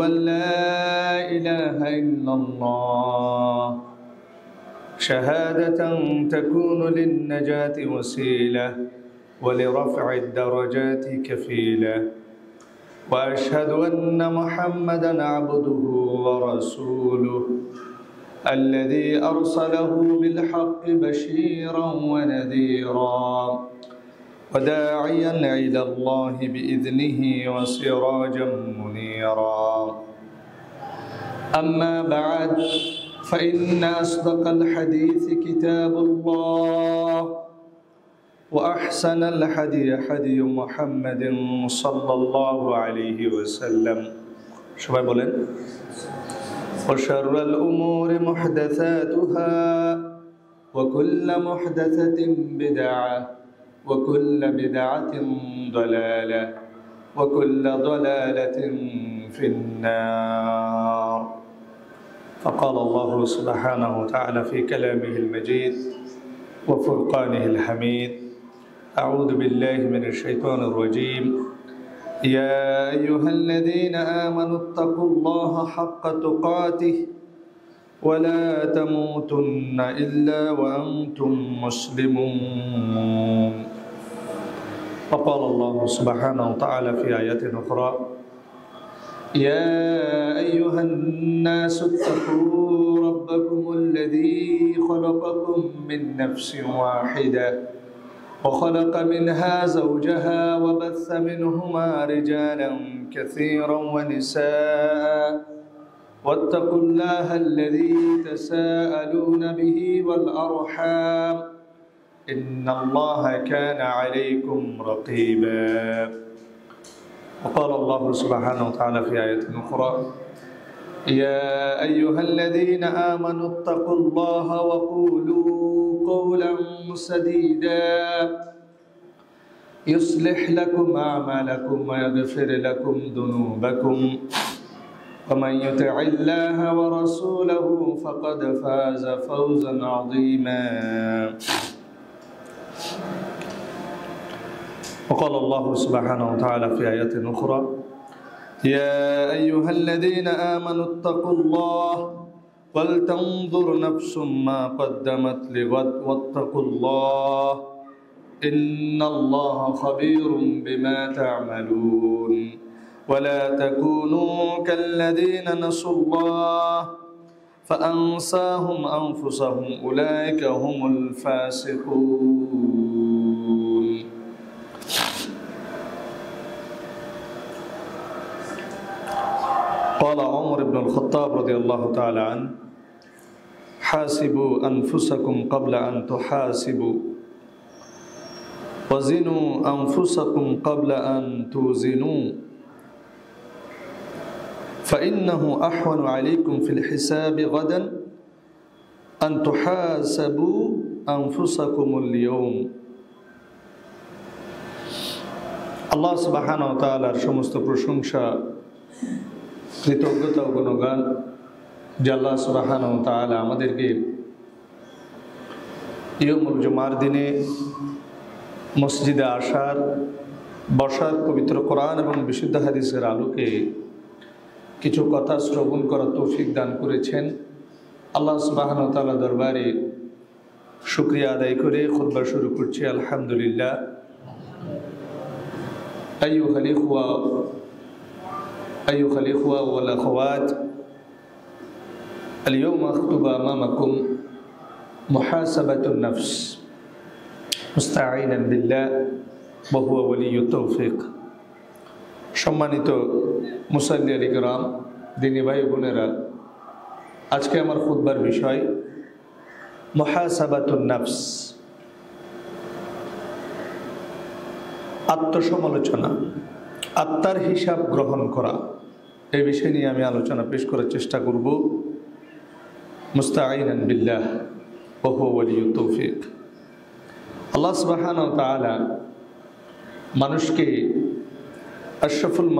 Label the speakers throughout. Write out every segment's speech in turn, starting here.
Speaker 1: أن لا إله إلا الله شهادة تكون للنجاة وسيلة ولرفع الدرجات كفيلة وأشهد أن محمدًا عبده ورسوله الذي أرسله بالحق بشيرا ونذيرا وداعيا إلى الله بإذنه وسراجا منيرا أما بعد فإن أصدق الحديث كتاب الله وأحسن الحدي حدي محمد صلى الله عليه وسلم شباب بولين وشر الأمور محدثاتها وكل محدثة بدعة وكل بدعة ضلالة وكل ضلالة في النار فقال الله سبحانه وتعالى في كلامه المجيد وفرقانه الحميد أعوذ بالله من الشيطان الرجيم يا أيها الذين آمنوا اتقوا الله حق تقاته ولا تموتن إلا وأنتم مسلمون وقال الله سبحانه وتعالى في آية أخرى يا أيها الناس اتقوا ربكم الذي خلقكم من نفس واحدة وخلق منها زوجها وبث منهما رجالا كثيرا ونساء واتقوا الله الذي تساءلون به والأرحام إن الله كان عليكم رقيبا وقال الله سبحانه وتعالى في آية أخرى يا أيها الذين آمنوا اتقوا الله وقولوا قولا سديدا يصلح لكم أعمالكم ويغفر لكم ذنوبكم ومن يطع الله ورسوله فقد فاز فوزا عظيما وقال الله سبحانه وتعالى في آية أخرى يا أيها الذين آمنوا اتقوا الله ولتنظر نفس ما قدمت لغد واتقوا الله إن الله خبير بما تعملون ولا تكونوا كالذين نسوا الله فأنساهم أنفسهم أولئك هم الفاسقون قال عمر بن الخطاب رضي الله تعالى عنه حاسبوا أنفسكم قبل أن تحاسبوا وزنوا أنفسكم قبل أن توزنوا فإنه أحون عليكم في الحساب غدا أن تحاسبوا أنفسكم اليوم الله سبحانه وتعالى সমস্ত প্রশংসা কৃতজ্ঞতা ও গুণগান যে আল্লাহ সুবহানাহু ওয়া তাআলা আমাদেরকে ইয়াউমুল জুমার দিনে মসজিদে আসার বসার পবিত্র কোরআন এবং বিশুদ্ধ হাদিসের আলোকে কিছু কথা শ্রবণ করার তৌফিক দান করেছেন আল্লাহ সুবহানাহু ওয়া তাআলা দরবারে শুকরিয়া আদায় করে খুতবা শুরু করছি আলহামদুলিল্লাহ আইয়ুহাল ইখওয়া ওয়াল আখাওয়াত اليوم أخطب أمامكم محاسبة النفس مستعينا بالله وهو ولي التوفيق সম্মানিত মুসাল্লি কিরাম দিনী ভাই বোনেরা আজকে আমার খুতবার বিষয় মুহাসাবাতুন নফস আত্মসমালোচনা আত্মার হিসাব গ্রহণ করা এই বিষয় নিয়ে আমি আলোচনা পেশ করার চেষ্টা করব মুস্তাঈনান বিল্লাহ ওয়া হুয়া ওয়ালিয়ুত তৌফিক আল্লাহ সুবহানাহু ওয়া তাআলা মানুষকে আশরাফুল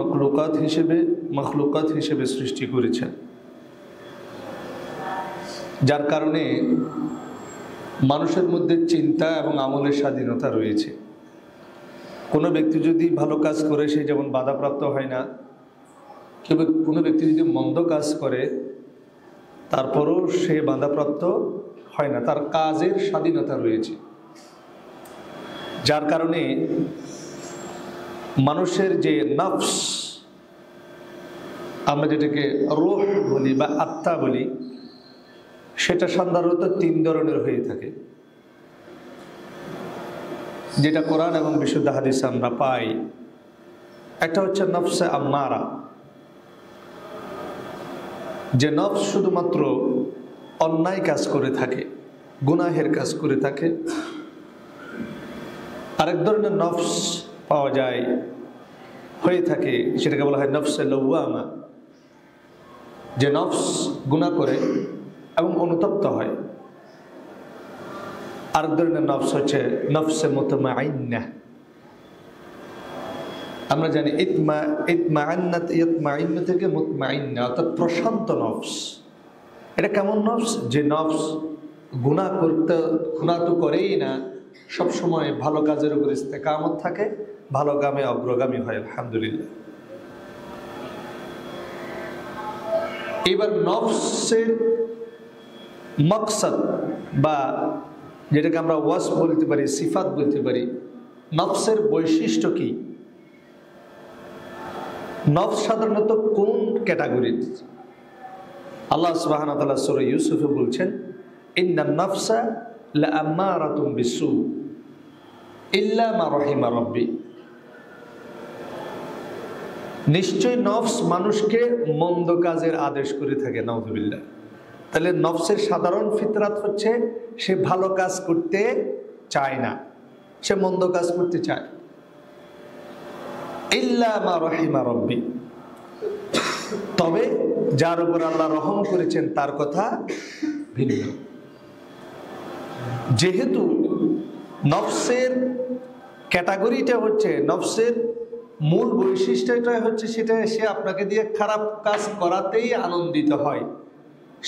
Speaker 1: মখলুকাত হিসেবে সৃষ্টি করেছেন যার কারণে মানুষের মধ্যে চিন্তা এবং আমলের স্বাধীনতা রয়েছে কোনো ব্যক্তি যদি ভালো কাজ করে সে যেমন বাধাপ্রাপ্ত হয় না কোনো ব্যক্তি যদি মন্দ কাজ করে তারপরও সে বাধাপ্রাপ্ত হয় না, তার কাজের স্বাধীনতা রয়েছে। যার কারণে মানুষের যে নফস, আমরা যেটাকে রূহ বলি বা আত্মা বলি, সেটা সাধারণত 3 ধরনের হয়ে থাকে, যেটা কোরআন এবং বিশুদ্ধ হাদিসে আমরা পাই। একটা হচ্ছে নফসে আম্মারা, যে নফস শুধুমাত্র অন্যায় কাজ করে থাকে, গুনাহের কাজ করে থাকে। আরেক ধরনের নফস পাওয়া যায়, হয়ে থাকে, সেটাকে বলা হয় নফসে লওয়ামা, যে নফস গুনাহ করে এবং অনুতপ্ত হয়। আরেক ধরনের নফস হচ্ছে নফসে মুতমাইন্নাহ। আমরা জানি ইতমাইন্না থেকে মুতমাইন্না, অর্থাৎ প্রশান্ত নফস। এটা কেমন নফস? যে নফস গুনাহ তো করেই না, সবসময় ভালো কাজের উপর ইস্তেকামত থাকে, ভালো কামে অগ্রগামী হয়, আলহামদুলিল্লাহ। এবার নফসের মকসদ বা যেটাকে আমরা ওয়াস বলতে পারি, সিফাত বলতে পারি, নফসের বৈশিষ্ট্য কি? নফস সাধারণত কোন ক্যাটাগরির? আল্লাহ সুবহানাহু ওয়া তাআলা সূরা ইউসুফে বলছেন, ইন্নান নাফসা লাআম্মারাতুম বিসু ইল্লা মা রাহিমা রাব্বি। নিশ্চয় নফস মানুষকে মন্দ কাজের আদেশ করে থাকে, নাউযুবিল্লাহ। তাহলে নফসের সাধারণ ফিতরাত হচ্ছে সে ভালো কাজ করতে চায় না, সে মন্দ কাজ করতে চায়। ইল্লা মা রাহিমা রাব্বি, তবে যার উপর আল্লাহ রহম করেছেন তার কথা ভিন্ন। যেহেতু নফসের ক্যাটাগরিটা হচ্ছে, নফসের মূল বৈশিষ্ট্যটা হচ্ছে সেটা, সে আপনাকে দিয়ে খারাপ কাজ করাতেই আনন্দিত হয়,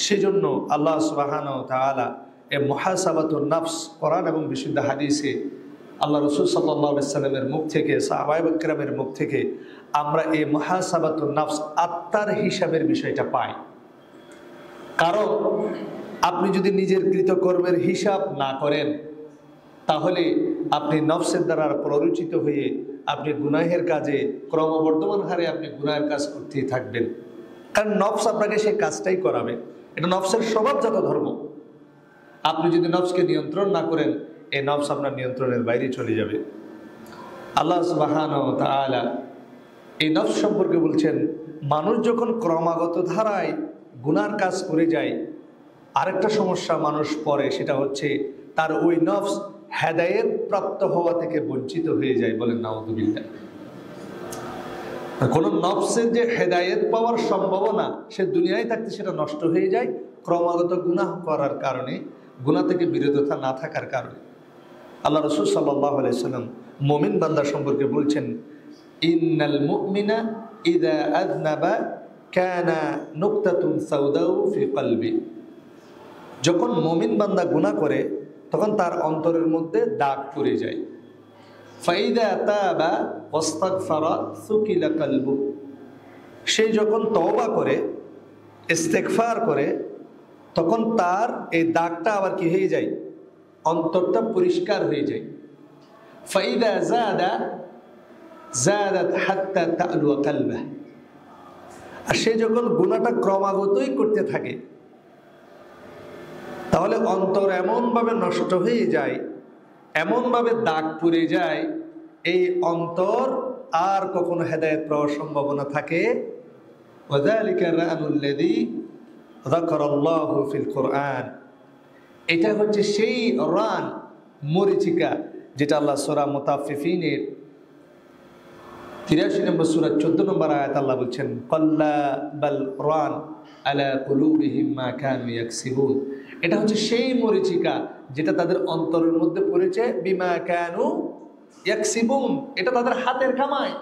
Speaker 1: সেজন্য আল্লাহ সুবহানাহু ওয়া তাআলা এই মুহাসাবাতুন নফস কোরআন এবং বিশুদ্ধ হাদিসে আল্লাহ রাসূল সাল্লাল্লাহু আলাইহি ওয়াসাল্লামের মুখ থেকে, সাহাবায়ে কেরামের মুখ থেকে আমরা এই মুহাসাবাতুন নফস, আত্মার হিসাবের বিষয়টা পাই। কারণ আপনি যদি নিজের কৃতকর্মের হিসাব না করেন, তাহলে আপনি নফসের দ্বারা প্ররোচিত হয়ে আপনি গুনাহের কাজে ক্রমবর্ধমান হারে আপনি গুনাহের কাজ করতেই থাকবেন। কারণ নফস আপনাকে সেই কাজটাই করাবে, এটা নফসের স্বভাবজাত ধর্ম। আপনি যদি নফসকে নিয়ন্ত্রণ না করেন, এই নফস আপনার নিয়ন্ত্রণের বাইরে চলে যাবে। আল্লাহ সুবহানাহু ওয়া তাআলা এই নফস সম্পর্কে বলছেন, মানুষ যখন ক্রমাগত ধারায় গুনার কাজ করে যায়, আরেকটা সমস্যা মানুষ পড়ে, সেটা হচ্ছে তার ওই নফস হেদায়েত প্রাপ্ত হওয়া থেকে বঞ্চিত হয়ে যায়। বলেন নাউযুবিল্লাহ। কোন নফসের যে হেদায়েত পাওয়ার সম্ভাবনা, সে দুনিয়ায় থাকতে সেটা নষ্ট হয়ে যায় ক্রমাগত গুনাহ করার কারণে, গুনাহ থেকে বিরত না থাকার কারণে। আল্লাহ রাসূল সাল্লাল্লাহু আলাইহি ওয়াসাল্লাম মুমিন বান্দা সম্পর্কে বলছেন, ইন্নাল মুমিনা ইযা আযনাবা কানা নুকতাতুন সাউদাউ ফি কলবি। যখন মুমিন বান্দা গুনাহ করে, তখন তার অন্তরের মধ্যে দাগ পড়ে যায়। ফাইদা তাবা ওয়াস্তাগফারা সুকিলা কলবু। সে যখন তওবা করে, ইস্তেগফার করে, তখন তার এই দাগটা আবার কি হয়ে যায়? অন্তরটা পরিষ্কার হয়ে যায়। ফাইদা জাদাত হাত্তা তা'লু কলবা। আর সে যখন গুনাহটা ক্রমাগতই করতে থাকে, তাহলে অন্তর এমনভাবে নষ্ট হয়ে যায়, এমনভাবে দাগ পড়ে যায়, এই অন্তর আর কখনো হেদায়েত পাওয়ার সম্ভাবনা থাকে। ওয়াযালিকা রানুল্লাযী যাকারাল্লাহু ফিল কুরআন। এটা হচ্ছে সেই রান, মরিচিকা, যেটা আল্লাহ সূরা মুতাফফিফিনের 83 নম্বর সূরা 14 নম্বর আয়াত আল্লাহ বলছেন, কাল্লা বাল রান আলা কুলুবিহিম মা কানু ইয়াকসিবুন। এটা হচ্ছে সেই মরিচিকা যেটা তাদের অন্তরের মধ্যে পড়েছে, বিমা কানু ইয়াকসিবুন, এটা তাদের হাতের কামাই।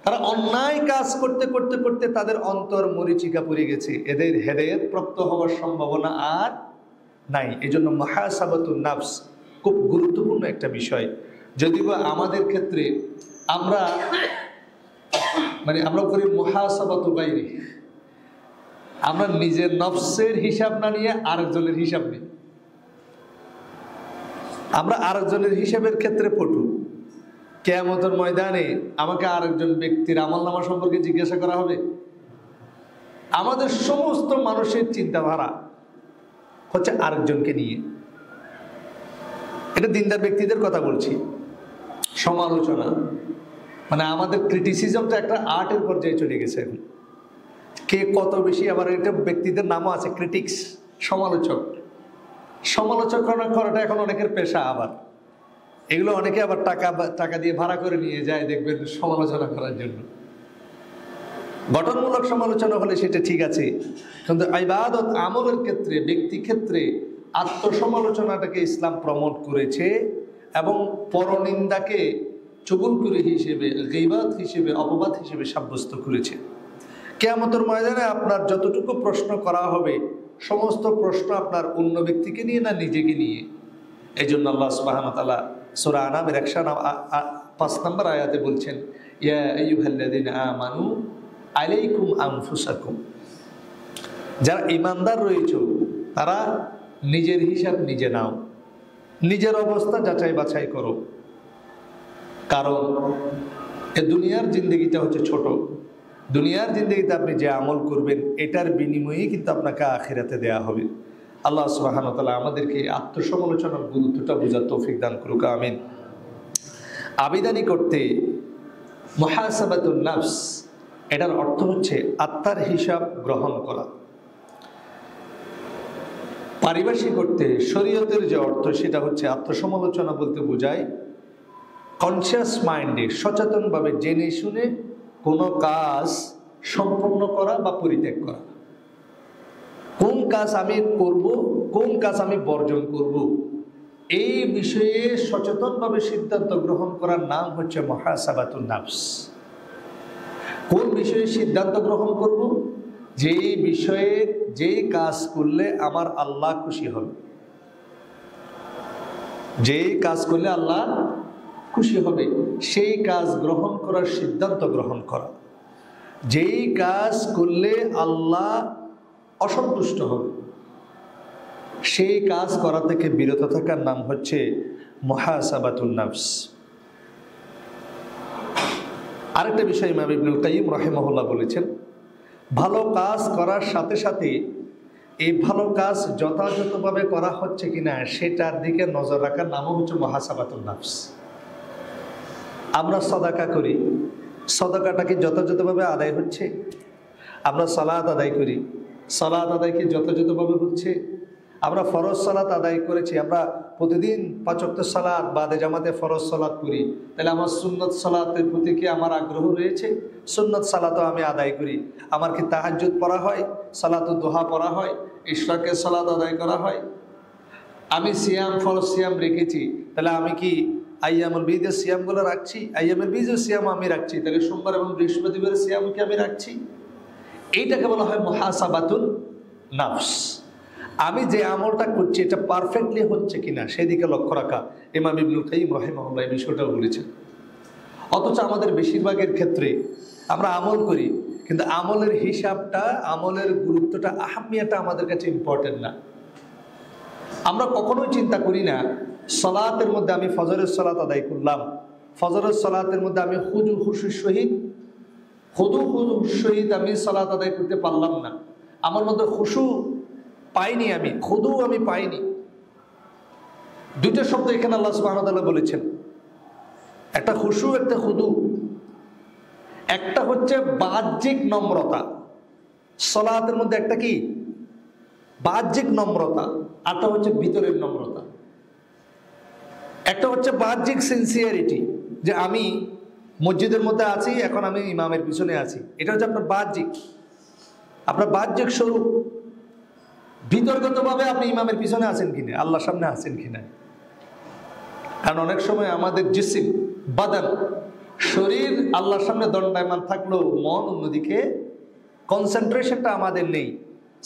Speaker 1: তারা অন্যায় কাজ করতে করতে করতে তাদের অন্তর মরিচিকা পড়ে গেছে, এদের হেদায়েত প্রাপ্ত হওয়ার সম্ভাবনা আর নাই। এজন্য মুহাসাবাতুন নফস খুব গুরুত্বপূর্ণ একটা বিষয়। যদিও আমাদের ক্ষেত্রে আমরা মানে আমরা করি মুহাসাবাতু গায়রি, আমরা নিজের নফসের হিসাব না নিয়ে আরেকজনের হিসাব নিই। আমরা আরেকজনের হিসাবের ক্ষেত্রে পটু। কিয়ামতের ময়দানে আমাকে আরেকজন ব্যক্তির আমলনামা সম্পর্কে জিজ্ঞাসা করা হবে। আমাদের সমস্ত মানুষের চিন্তাধারা হচ্ছে আরেকজনকে নিয়ে। এটা দিনদার ব্যক্তিদের কথা বলছি। সমালোচনা মানে আমাদের ক্রিটিসিজমটা একটা আর্টের পর্যায়ে চলে গেছে এখন। কে কত বেশি, আবার এটা ব্যক্তিদের নামও আছে ক্রিটিক্স, সমালোচক। সমালোচক করাটা এখন অনেকের পেশা। আবার এগুলো অনেকে আবার টাকা দিয়ে ভাড়া করে নিয়ে যায় দেখবেন সমালোচনা করার জন্য। গঠনমূলক সমালোচনা হলে সেটা ঠিক আছে, কিন্তু ইবাদত আমলের ক্ষেত্রে, ব্যক্তি ক্ষেত্রে আত্মসমালোচনাটাকে ইসলাম প্রমোট করেছে এবং পরনিন্দাকে চুগলখড়ি হিসেবে, গীবত হিসেবে, অপবাদ হিসেবে সাব্যস্ত করেছে। কিয়ামতের ময়দানে আপনার যতটুকু প্রশ্ন করা হবে সমস্ত প্রশ্ন আপনার অন্য ব্যক্তিকে নিয়ে না নিজেকে নিয়ে। এই জন্য আল্লাহ সুবহানাহু ওয়া তাআলা সূরা আনামের 105 নম্বর আয়াতে বলছেন, ইয়া আইয়ুহাল্লাযীনা আমানু আলাইকুম আনফুসাকুম, যারা ঈমানদার রয়েছে তারা নিজের হিসাব নিজে নাও, নিজের অবস্থা যাচাই বাছাই করো। কারণ এ দুনিয়ার জিন্দগিটা হচ্ছে ছোট। দুনিয়ার জিন্দগিতে আপনি যে আমল করবেন এটার বিনিময়ে কিন্তু আপনাকে আখিরাতে দেয়া হবে। আল্লাহ সুবহানাহু ওয়া তাআলা আমাদেরকে আত্মসমালোচনার গুরুত্বটা বোঝার তৌফিক দান করুক, আমিন। আবিদানি করতে মুহাসাবাতুন নাফস, এটার অর্থ হচ্ছে আত্মার হিসাব গ্রহণ করা। পারিভাষিক করতে শরীয়তের যে অর্থ সেটা হচ্ছে আত্মসমালোচনা বলতে বোঝায় কনসিয়াস মাইন্ডে, সচেতনভাবে জেনে শুনে কোনো কাজ সম্পূর্ণ করা বা পরিত্যাগ করা। কোন কাজ আমি করব, কোন কাজ আমি বর্জন করব, এই বিষয়ে সচেতনভাবে সিদ্ধান্ত গ্রহণ করার নাম হচ্ছে মুহাসাবাতুন নাফস। কোন বিষয়ে সিদ্ধান্ত গ্রহণ করব? যেই বিষয়ে, যেই কাজ করলে আমার আল্লাহ খুশি হবে, যেই কাজ করলে আল্লাহ খুশি হবে সেই কাজ গ্রহণ করার সিদ্ধান্ত গ্রহণ করা। যেই কাজ করলে আল্লাহ অসন্তুষ্ট হবে সেই কাজ করা থেকে বিরত থাকার নাম হচ্ছে মুহাসাবাতুন নাফস। আরেকটা বিষয় ইমাম ইবনুল কাইয়িম রাহিমাহুল্লাহ বলেছেন, ভালো কাজ করার সাথে সাথে এই ভালো কাজ যথাযথভাবে করা হচ্ছে কিনা সেটার দিকে নজর রাখার নামও হচ্ছে মুহাসাবাতুন নাফস। আমরা সাদাকা করি, সাদাকাটা কি যথাযথভাবে আদায় হচ্ছে? আমরা সালাত আদায় করি, সালাত আদায় কি যথাযথভাবে হচ্ছে? আমরা ফরজ সালাত আদায় করেছি, আমরা প্রতিদিন 5 ওয়াক্ত সালাত বাদে জামাতে ফরজ সালাত করি, তাহলে আমার সুন্নত সালাতের প্রতি কি আমার আগ্রহ রয়েছে? সুন্নত সালাতও আমি আদায় করি। আমার কি তাহাজ্জুদ পড়া হয়, সালাতুদ দুহা পড়া হয়, ইশরাকের সালাত আদায় করা হয়? আমি সিয়াম, ফরজ সিয়াম রেখেছি, তাহলে আমি কি আইয়ামুল বীজের সিয়ামগুলো রাখছি? আইয়ামুল বীজের সিয়াম আমি রাখছি, তাহলে সোমবার এবং বৃহস্পতিবারের সিয়াম কি আমি রাখছি? এইটাকে বলা হয় মুহাসাবাতুন নাফস। আমি যে আমলটা করছি এটা পারফেক্টলি হচ্ছে কিনা সেদিকে লক্ষ্য রাখা। ইমাম ইবনুল কাইয়িম রাহিমাহুল্লাহ এই বিষয়টাও বলেছেন। অথচ আমাদের বেশিরভাগের ক্ষেত্রে আমরা আমল করি, কিন্তু আমলের হিসাবটা, আমলের গুরুত্বটা, আহামিয়াটা আমাদের কাছে ইম্পর্টেন্ট না। আমরা কখনোই চিন্তা করি না সালাতের মধ্যে আমি ফজরের সালাত আদায় করলাম, ফজরের সালাতের মধ্যে আমি খুশুর সহিত আমি সালাত আদায় করতে পারলাম না, আমার মধ্যে খুশু পাইনি, আমি খুদু আমি পাইনি। দুইটা শব্দ এখানে আল্লাহ সুবহানাহু ওয়া তাআলা বলেছেন, একটা খুশু, একটা খুদু। একটা হচ্ছে বাহ্যিক নম্রতা, সালাতের মধ্যে একটা কি বাহ্যিক নম্রতা, আরটা হচ্ছে ভিতরের নম্রতা। একটা হচ্ছে বাহ্যিক সিনসিয়ারিটি, যে আমি মসজিদের মধ্যে আছি, এখন আমি ইমামের পিছনে আছি, এটা হচ্ছে আপনার বাহ্যিক, আপনার বাহ্যিক স্বরূপ। ভিতরগতভাবে আপনি ইমামের পিছনে আছেন কিনা, আল্লাহর সামনে আছেন কিনা। কারণ অনেক সময় আমাদের জিসিম, বাদান, শরীর আল্লাহর সামনে দণ্ডায়মান থাকলেও মন অন্যদিকে, কনসেন্ট্রেশনটা আমাদের নেই।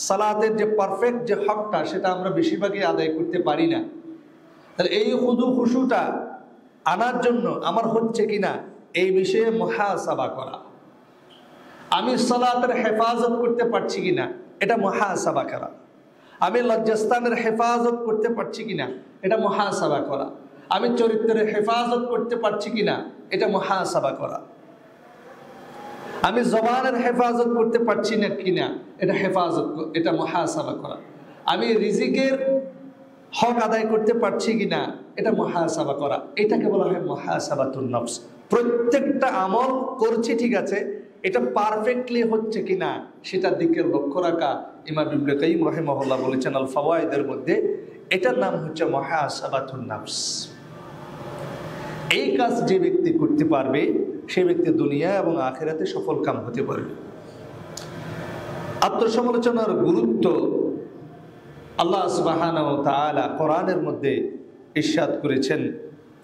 Speaker 1: সালাতের যে পারফেক্ট যে হকটা সেটা আমরা বেশিরভাগই আদায় করতে পারি না। তাহলে এই খুদু খুশুটা আনার জন্য আমার হচ্ছে কিনা এই বিষয়ে মুহাসাবা করা। আমি সালাতের হেফাজত করতে পারছি কিনা, এটা মুহাসাবা করা। আমি লজ্জাস্থানের হেফাজত করতে পারছি কিনা, এটা মুহাসাবা করা। আমি চরিত্রের হেফাজত করতে পারছি কিনা, এটা মুহাসাবা করা। আমি জবানের হেফাজত করতে পারছি না কিনা, এটা মুহাসাবা করা। আমি রিজিকের হক আদায় করতে পারছি কিনা, এটা মুহাসাবা করা। এটাকে বলা হয় মুহাসাবাতুন নফস। প্রত্যেকটা আমল করছি ঠিক আছে, এটা পারফেক্টলি হচ্ছে কিনা সেটার দিকে লক্ষ্য রাখা। ইমাম ইবনে কাইয়িম রাহিমাহুল্লাহ বলেছেন আল ফাওয়ায়েদের মধ্যে, এটার নাম হচ্ছে মুহাসাবাতুন নফস। এই কাজ যে ব্যক্তি করতে পারবে, সে ব্যক্তি দুনিয়া এবং আখিরাতে সফল কাম হতে পারবে। আত্মসমালোচনার গুরুত্ব আল্লাহ সুবহানাহু ওয়া তাআলা কোরআনের মধ্যে ইরশাদ করেছেন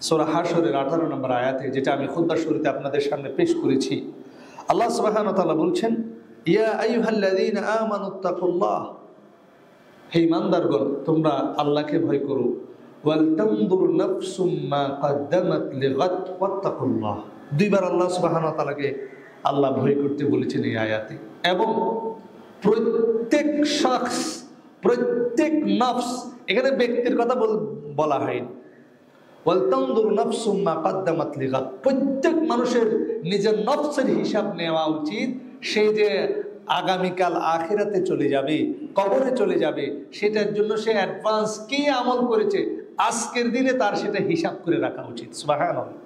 Speaker 1: সূরা হাশরের 18 নম্বর আয়াতে, যেটা আমি খুতবা শুরুতে আপনাদের সামনে পেশ করেছি। আল্লাহ সুবহানাহু ওয়া তাআলা বলছেন, ইয়া আইয়ুহাল্লাযীনা আমানুত্তাকুল্লাহ, হে ঈমানদারগণ তোমরা আল্লাহকে ভয় করো। ওয়াল তানজুর নাফসুম মা কদ্দামাত লিগাদ ওয়াত্তাকুল্লাহ। দুইবার আল্লাহ সুবহানাহু ওয়া তাআলাকে আল্লাহ ভয় করতে বলেছেন এই আয়াতে। এবং প্রত্যেক শখস, প্রত্যেক নফস, এখানে ব্যক্তির কথা বলা হয়নি। ওয়াল তানজুর নাফসুম মা কদ্দামাত লিগাদ, প্রত্যেক মানুষের নিজের নফসের হিসাব নেওয়া উচিত। সে যে আগামীকাল আখিরাতে চলে যাবে, কবরে চলে যাবে, সেটার জন্য সে অ্যাডভান্স কি আমল করেছে আজকের দিনে তার সেটা হিসাব করে রাখা উচিত। সুবহানাল্লাহ।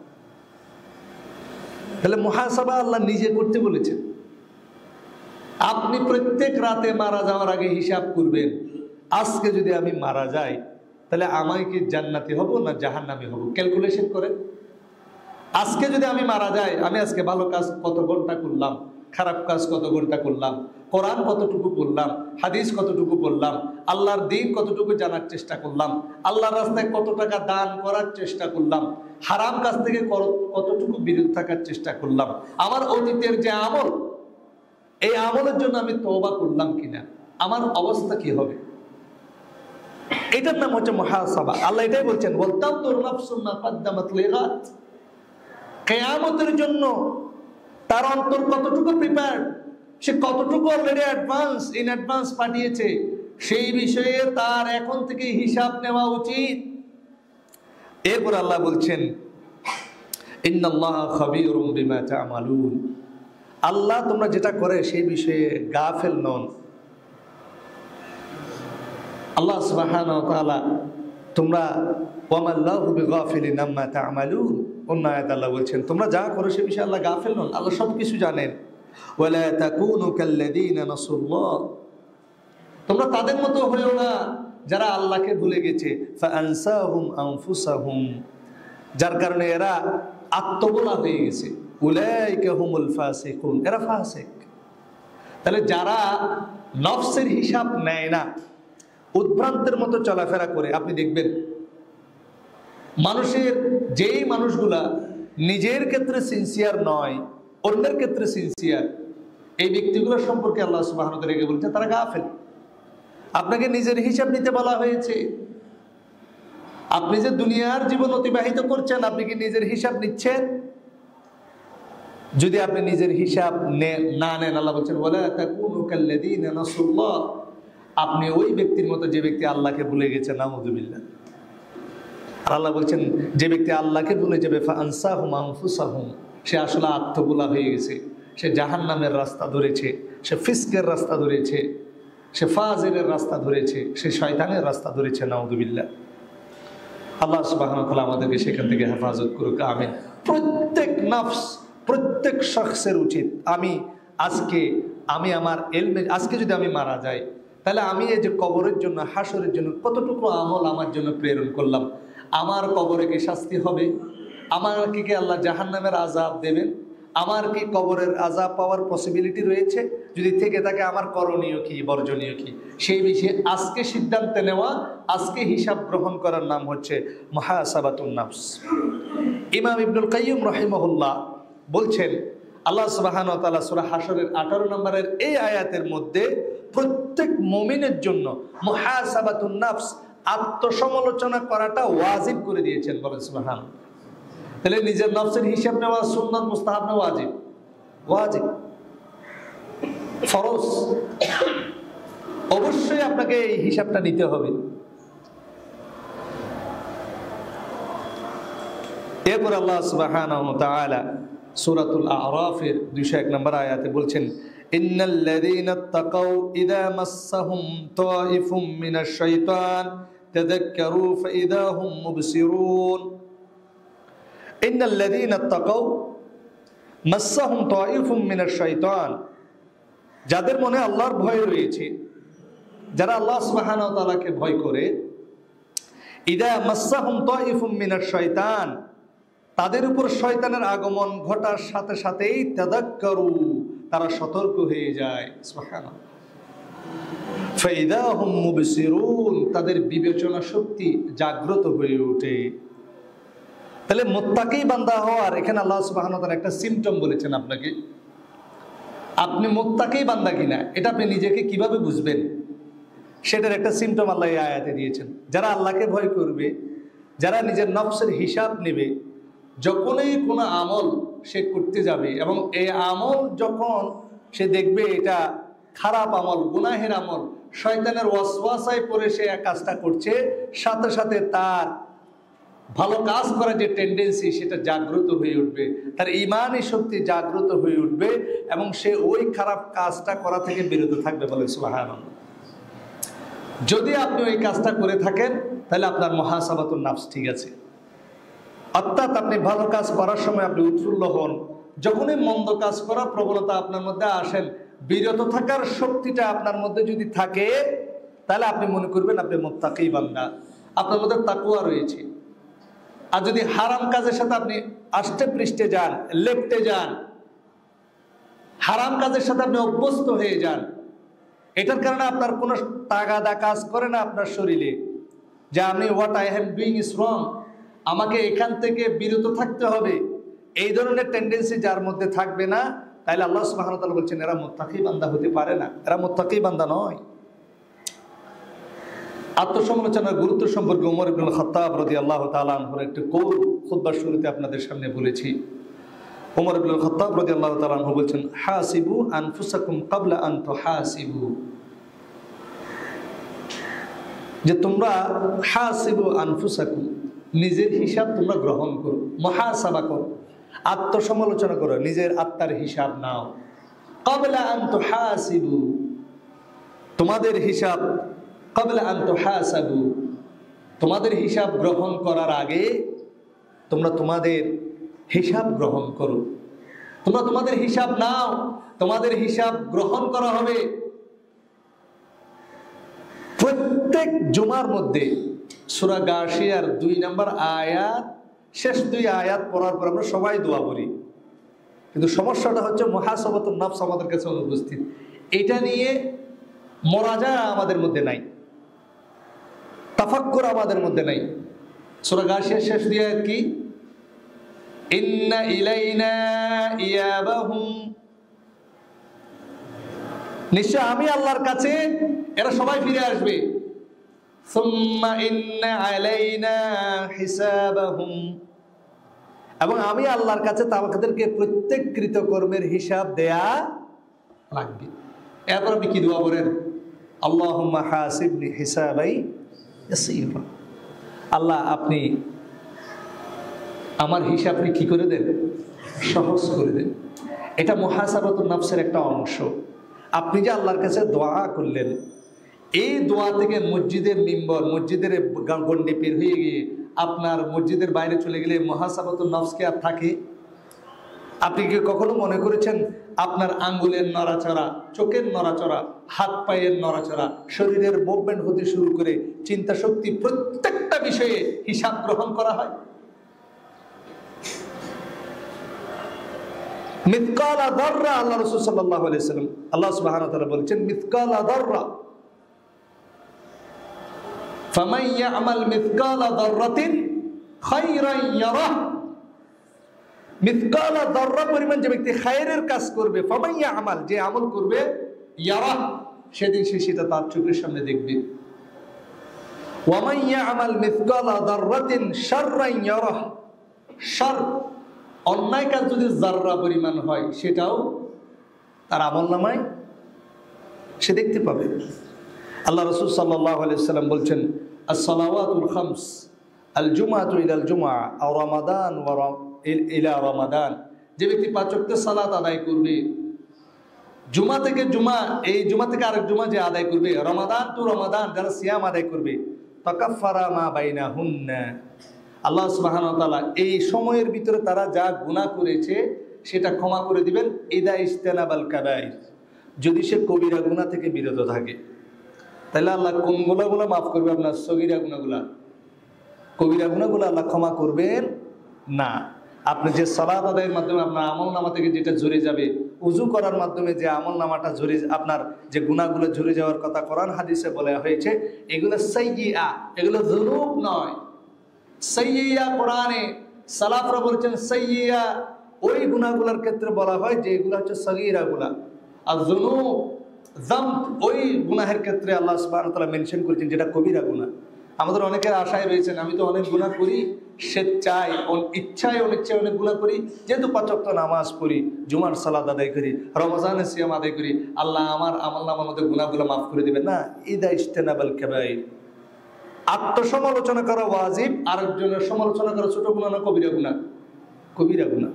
Speaker 1: তাহলে মুহাসাবা আল্লাহ নিজে করতে বলেছেন। আপনি প্রত্যেক রাতে মারা যাওয়ার আগে হিসাব করবেন, আজকে যদি আমি মারা যাই তাহলে আমায় কি জান্নাতি হব না জাহান্নামী হব, ক্যালকুলেশন করেন। আজকে যদি আমি মারা যাই, আমি আজকে ভালো কাজ কত ঘন্টা করলাম, খারাপ কাজ কত ঘন্টা করলাম, কোরআন কতটুকু পড়লাম, হাদিস কতটুকু পড়লাম, আল্লাহর দ্বীন কতটুকু জানার চেষ্টা করলাম, আল্লাহর রাস্তায় কত টাকা দান করার চেষ্টা করলাম, হারাম কাজ থেকে কতটুকু বিরত থাকার চেষ্টা করলাম, আমার অতীতের যে আমল, এই আমলের জন্য আমি তওবা করলাম কিনা, আমার অবস্থা কি হবে, এটার নাম হচ্ছে মুহাসাবা। আল্লাহ এটাই বলছেন, ওয়ালতানজুর নাফসুম মা কদ্দামাত লিগাদ। কিয়ামতের জন্য তার অন্তর কতটুকু প্রিপেয়ার্ড, সে কতটুকু অলরেডি ইন অ্যাডভান্স পাঠিয়েছে, সেই বিষয়ে তার এখন থেকে হিসাব নেওয়া উচিত। এরপর আল্লাহ বলছেন, ইন্নাল্লাহা খাবীরুম বিমা তা'মালুন, আল্লাহ তোমরা যেটা করে সেই বিষয়ে গাফেল নন। আল্লাহ সুবহানাহু ওয়া তাআলা তোমরা ওয়ামাল্লাহু বিগাফিলিন আম্মা তা'মালুন, অন্য আয়াতে আল্লাহ বলছেন তোমরা যা করো সে বিষয়ে আল্লাহ গাফেল নন, আল্লাহ সব কিছু জানেন। ওয়ালা তাকুনু কাল্লাযীনা নাসুল্লাহ, তোমরা তাদের মতো হইও না যারা আল্লাহকে ভুলে গেছে। ফাআনসাহুম আনফুসাহুম, যার কারণে এরা আত্মভোলা হয়ে গেছে। উলাইকা হুমুল ফাসিকুন, এরা ফাসিক। তাহলে যারা নফসের হিসাব নেয় না, উদ্ভ্রান্তের মতো চলাফেরা করে, আপনি দেখবেন মানুষের যেই মানুষগুলা নিজের ক্ষেত্রে সিনসিয়ার নয়, অন্যের ক্ষেত্রে সিনসিয়ার, এই ব্যক্তিগুলো সম্পর্কে আল্লাহ সুবহানাহু ওয়া তাআলা বলছেন তারা গাফেল। আপনাকে নিজের হিসাব নিতে বলা হয়েছে। আপনি যে দুনিয়ার জীবন অতিবাহিত করছেন, আপনি কি নিজের হিসাব নিচ্ছেন? যদি আপনি নিজের হিসাব না নেন, আল্লাহ বলছেন ওয়ালা তাকুনু কাল্লাযীনা নাসুল্লাহ, আপনি ওই ব্যক্তির মতো যে ব্যক্তি আল্লাহকে ভুলে গেছে, নাউযুবিল্লাহ। আর আল্লাহ বলছেন যে ব্যক্তি আল্লাহকে ভুলে যাবে, ফাআনসাহুম আনফুসাহুম, সে আসলে আত্মভোলা হয়ে গেছে, সে জাহান্নামের রাস্তা ধরেছে, সে ফিসকের রাস্তা ধরেছে, সে ফাজিলের রাস্তা ধরেছে, সে শয়তানের রাস্তা ধরেছে, নাউযুবিল্লাহ। আল্লাহ সুবহানাহু ওয়া তাআলা আমাদেরকে সেখান থেকে হেফাজত করুক, আমিন। প্রত্যেক নফস, প্রত্যেক শখসের উচিত, আমি আমার এলমে, আজকে যদি আমি মারা যাই তাহলে আমি এই যে কবরের জন্য, হাসরের জন্য কতটুকু আমল আমার জন্য প্রেরণ করলাম, আমার কবরে কি শাস্তি হবে, আমার কি আল্লাহ জাহান্নামের আযাব দেবেন, আমার কি কবরের আযাব পাওয়ার পসিবিলিটি রয়েছে, যদি থেকে থাকে আমার করণীয় কি, বর্জনীয় কি, সেই বিষয়ে আজকে সিদ্ধান্ত নেওয়া, আজকে হিসাব গ্রহণ করার নাম হচ্ছে মুহাসাবাতুন নফস। ইমাম ইবনুল কাইয়িম রাহিমাহুল্লাহ বলছেন, আল্লাহ সুবহানাহু ওয়া তাআলা সূরা হাশরের 18 নম্বরের এই আয়াতের মধ্যে প্রত্যেক মুমিনের জন্য মুহাসাবাতুন নফস, আত্মসমালোচনা করাটা ওয়াজিব করে দিয়েছেন, বলেন সুবহানাল্লাহ। তাহলে নিজের নফসের হিসাব নেওয়া সুন্নাত, মুস্তাহাব না ওয়াজিব? ওয়াজিব। ফরজ, অবশ্যই আপনাকে এই হিসাবটা নিতে হবে। এরপর আল্লাহ সুবহানাহু ওয়া তাআলা সূরাতুল আ'রাফের 201 নম্বর আয়াতে বলছেন, ইন্নাল্লাযীনা তাকাউ ইযা মাসসাহুম তাইফুম মিনাশ শাইতান তাযাক্কারু ফাইযা হুম মুবসিরুন। ইন্নাল্লাযীনা তাকাউ মাসসাহুম তাইফুম মিনাশ শাইতান, যাদের মনে আল্লাহর ভয় রয়েছে, যারা আল্লাহ সুবহানাহু ওয়া তাআলাকে ভয় করে, ইযা মাসসাহুম তাইফুম মিনাশ শাইতান, তাদের উপর শয়তানের আগমন ঘটার সাথে সাথেই তাযাক্কারু, তারা সতর্ক হয়ে যায়। সুবহানাল্লাহ। ফাইযা হুম মুবসিরুন, তাদের বিবেচনা শক্তি জাগ্রত হয়ে ওঠে। তাহলে মুত্তাকি বান্দা হওয়ার এখানে আল্লাহ সুবহানাহু ওয়া তাআলা একটা সিম্পটম বলেছেন আপনাকে। আপনি মুত্তাকি বান্দা কিনা এটা আপনি নিজেকে কিভাবে বুঝবেন, সেটার একটা সিম্পটম আল্লাহ এই আয়াতে দিয়েছেন। যারা আল্লাহকে ভয় করবে, যারা নিজের নফসের হিসাব নেবে, যখনই কোনো আমল সে করতে যাবে এবং এই আমল যখন সে দেখবে এটা খারাপ আমল, গুনাহের আমল, শয়তানের ওয়াসওয়াসায় পড়ে সে এক কাজটা করছে, সাথে সাথে তার ভালো কাজ করার যে টেন্ডেন্সি সেটা জাগ্রত হয়ে উঠবে, তার ঈমানি শক্তি জাগ্রত হয়ে উঠবে এবং সে ওই খারাপ কাজটা করা থেকে বিরত থাকবে। বলে সুবহানাল্লাহ। যদি আপনি ওই কাজটা করে থাকেন তাহলে আপনার মুহাসাবাতুন নাফস ঠিক আছে, অর্থাৎ আপনি ভালো কাজ করার সময় আপনি উৎফুল্ল হন। যখনই মন্দ কাজ করা প্রবণতা আপনার মধ্যে আসেন, বিরত থাকার শক্তিটা আপনার মধ্যে যদি থাকে তাহলে আপনি মনে করবেন আপনি মুত্তাকি বান্দা, আপনার মধ্যে তাকওয়া রয়েছে। আর যদি হারাম কাজের সাথে আপনি আষ্টে পৃষ্ঠে যান, লেপ্টে যান, হারাম কাজের সাথে আপনি অভ্যস্ত হয়ে যান, এটার কারণে আপনার কোনো তাগাদা কাজ করে না আপনার শরীরে যে আমি what I have doing is wrong, আমাকে এখান থেকে বিরত থাকতে হবে। এই ধরনের টেন্ডেন্সি যার মধ্যে থাকবে না, তাহলে আল্লাহ সুবহানাহু ওয়া তাআলা বলছেন এরা মুত্তাকি বান্দা হতে পারে না, এরা মুত্তাকি বান্দা নয়। আত্মসমালোচনার গুরুত্ব সম্পর্কে ওমর ইবনুল খাত্তাব রাদিয়াল্লাহু তাআলা আনহুর একটি কৌল খুতবার শুরুতে আপনাদের সামনে বলেছি। ওমর ইবনুল খাত্তাব রাদিয়াল্লাহু তাআলা আনহু বলছেন, হাসিবু আনফুসাকুম ক্বাবলা আন তুহাসিবু, যে তোমরা হাসিবু আনফুসাকুম, নিজের হিসাব তোমরা গ্রহণ করো, মুহাসাবা করো, আত্মসমালোচনা করো, নিজের আত্মার হিসাব নাও। ক্বাবলা আন তুহাসিবু, তোমাদের হিসাব, ক্বাবলা আন তুহাসাবু, তোমাদের হিসাব গ্রহণ করার আগে তোমরা তোমাদের হিসাব গ্রহণ করো। তোমরা তোমাদের হিসাব নাও, তোমাদের হিসাব গ্রহণ করা হবে। প্রত্যেক জুমার মধ্যে সূরা গাশিয়ার 2 নম্বর আয়াত, শেষ 2 আয়াত পড়ার পর আমরা সবাই দোয়া করি, কিন্তু সমস্যাটা হচ্ছে মুহাসাবাতুন নফস আমাদের কাছে অনুপস্থিত। এটা নিয়ে মুরাজা আমাদের মধ্যে নাই, তাফাক্কুর আমাদের মধ্যে নাই। সূরা গাশিয়ার শেষ 2 আয়াত কি? ইন্না ইলাইনা ইয়াবাহুম, নিশ্চয় আমি আল্লাহর কাছে এরা সবাই ফিরে আসবে। সুম্মা ইন্না আলাইনা হিসাবাহুম, এবং আমি আল্লাহর কাছে তাদেরকে প্রত্যেক কৃতকর্মের হিসাব দেয়া লাগবে। এরপর আপনি কি দোয়া করেন? আল্লাহুম্মা হাসিবনি হিসাবাই ইয়াসীরা, আল্লাহ আপনি আমার হিসাব আপনি কি করে দেন? সহজ করে দেন। এটা মুহাসাবাতুন নফসের একটা অংশ। আপনি যে আল্লাহর কাছে দোয়া করলেন, এই দোয়া থেকে মসজিদের মিম্বর, মসজিদের গণ্ডি পের হয়ে গিয়ে আপনার মসজিদের বাইরে চলে গেলে মুহাসাবাতুন নফস কি আর থাকে? আপনি কি কখনো মনে করেছেন আপনার আঙ্গুলের নড়াচড়া, চোখের নড়াচড়া, হাত পায়ের নড়াচড়া, শরীরের মুভমেন্ট হতে শুরু করে চিন্তা শক্তি, প্রত্যেকটা বিষয়ে হিসাব গ্রহণ করা হয়? মিথকালা যাররা, আল্লাহ রাসূল সাল্লাল্লাহু আলাইহি ওয়াসাল্লাম, আল্লাহ সুবহানাহু ওয়া তাআলা বলেছেন মিথকালা যাররা, ফামান ইয়ামাল মিথকালা যাররাতিন খায়রান ইয়ারাহ, মিথকালা যাররা পরিমাণ যে ব্যক্তি খায়রের কাজ করবে, ফামান ইয়ামাল, যে আমল করবে, ইয়ারাহ, সেদিন সে সেটা তার চোখের সামনে দেখবে। ওয়া মান ইয়ামাল মিথকালা যাররাতিন শাররান ইয়ারাহ, শার, অন্যায় কাজ যদি যাররা পরিমাণ হয় সেটাও তার আমল নামায় সে দেখতে পাবে। আল্লাহ রাসূল সাল্লাল্লাহু আলাইহি ওয়াসাল্লাম বলছেন, আস-সালাওয়াতুল খামস আল জুমআতু ইলাল জুমআ আও রমাদান ওয়া ইলা রমাদান, যে ব্যক্তি 5 ওয়াক্তের সালাত আদায় করবে, জুমা থেকে জুমা, এই জুমা থেকে আরেক জুমা যে আদায় করবে, রমাদান টু রমাদান যারা সিয়াম আদায় করবে, তাকাফফারা মা বাইনাহুন্না, আল্লাহ সুবহানাহু ওয়া তাআলা এই সময়ের ভিতরে তারা যা গুনাহ করেছে সেটা ক্ষমা করে দিবেন। ইদা ইজতানাবাল কাবাইর, যদি সে কবিরা গুনাহ থেকে বিরত থাকে। তাহলে আল্লাহ কোন গুনাহগুলো মাফ করবে? আপনার সগীরা গুনাহগুলো, কবিরা গুনাহগুলো আল্লাহ ক্ষমা করবেন না। আপনি যে সালাত আদায়ের মাধ্যমে আপনার আমলনামা থেকে যেটা ঝরে যাবে, উযু করার মাধ্যমে যে আমলনামাটা ঝরে, আপনার যে গুনাহগুলো ঝরে যাওয়ার কথা কোরআন হাদিসে বলা হয়েছে, এগুলো সাইয়্যিআ, এগুলো যুনুব নয়। সাইয়্যিআ কোরআনে সালাফরা বলেছেন সাইয়্যিআ ওই গুনাহগুলোর ক্ষেত্রে বলা হয় যে এগুলো হচ্ছে সগীরা গুনাহ, আর যুনুব যামব ওই গুনাহের ক্ষেত্রে আল্লাহ সুবহানাহু ওয়া তাআলা মেনশন করেছেন যেটা কবিরা গুনাহ। আমাদের অনেকের আশায় রয়েছেন আমি তো অনেক গুনাহ করি, স্বেচ্ছায় ইচ্ছায় অনিচ্ছায় অনেক গুনাহ করি, যেহেতু 5 ওয়াক্ত নামাজ পড়ি, জুমার সালাত আদায় করি, রমজানের সিয়াম আদায় করি, আল্লাহ আমার আমলনামার মধ্যে গুনাহগুলো মাফ করে দিবেন না। ইদা ইজতানাবাল কাবাইর, আত্মসমালোচনা করা ওয়াজিব, আরেকজনের সমালোচনা করা ছোট গুনাহ না কবিরা গুনাহ? কবিরা গুনাহ।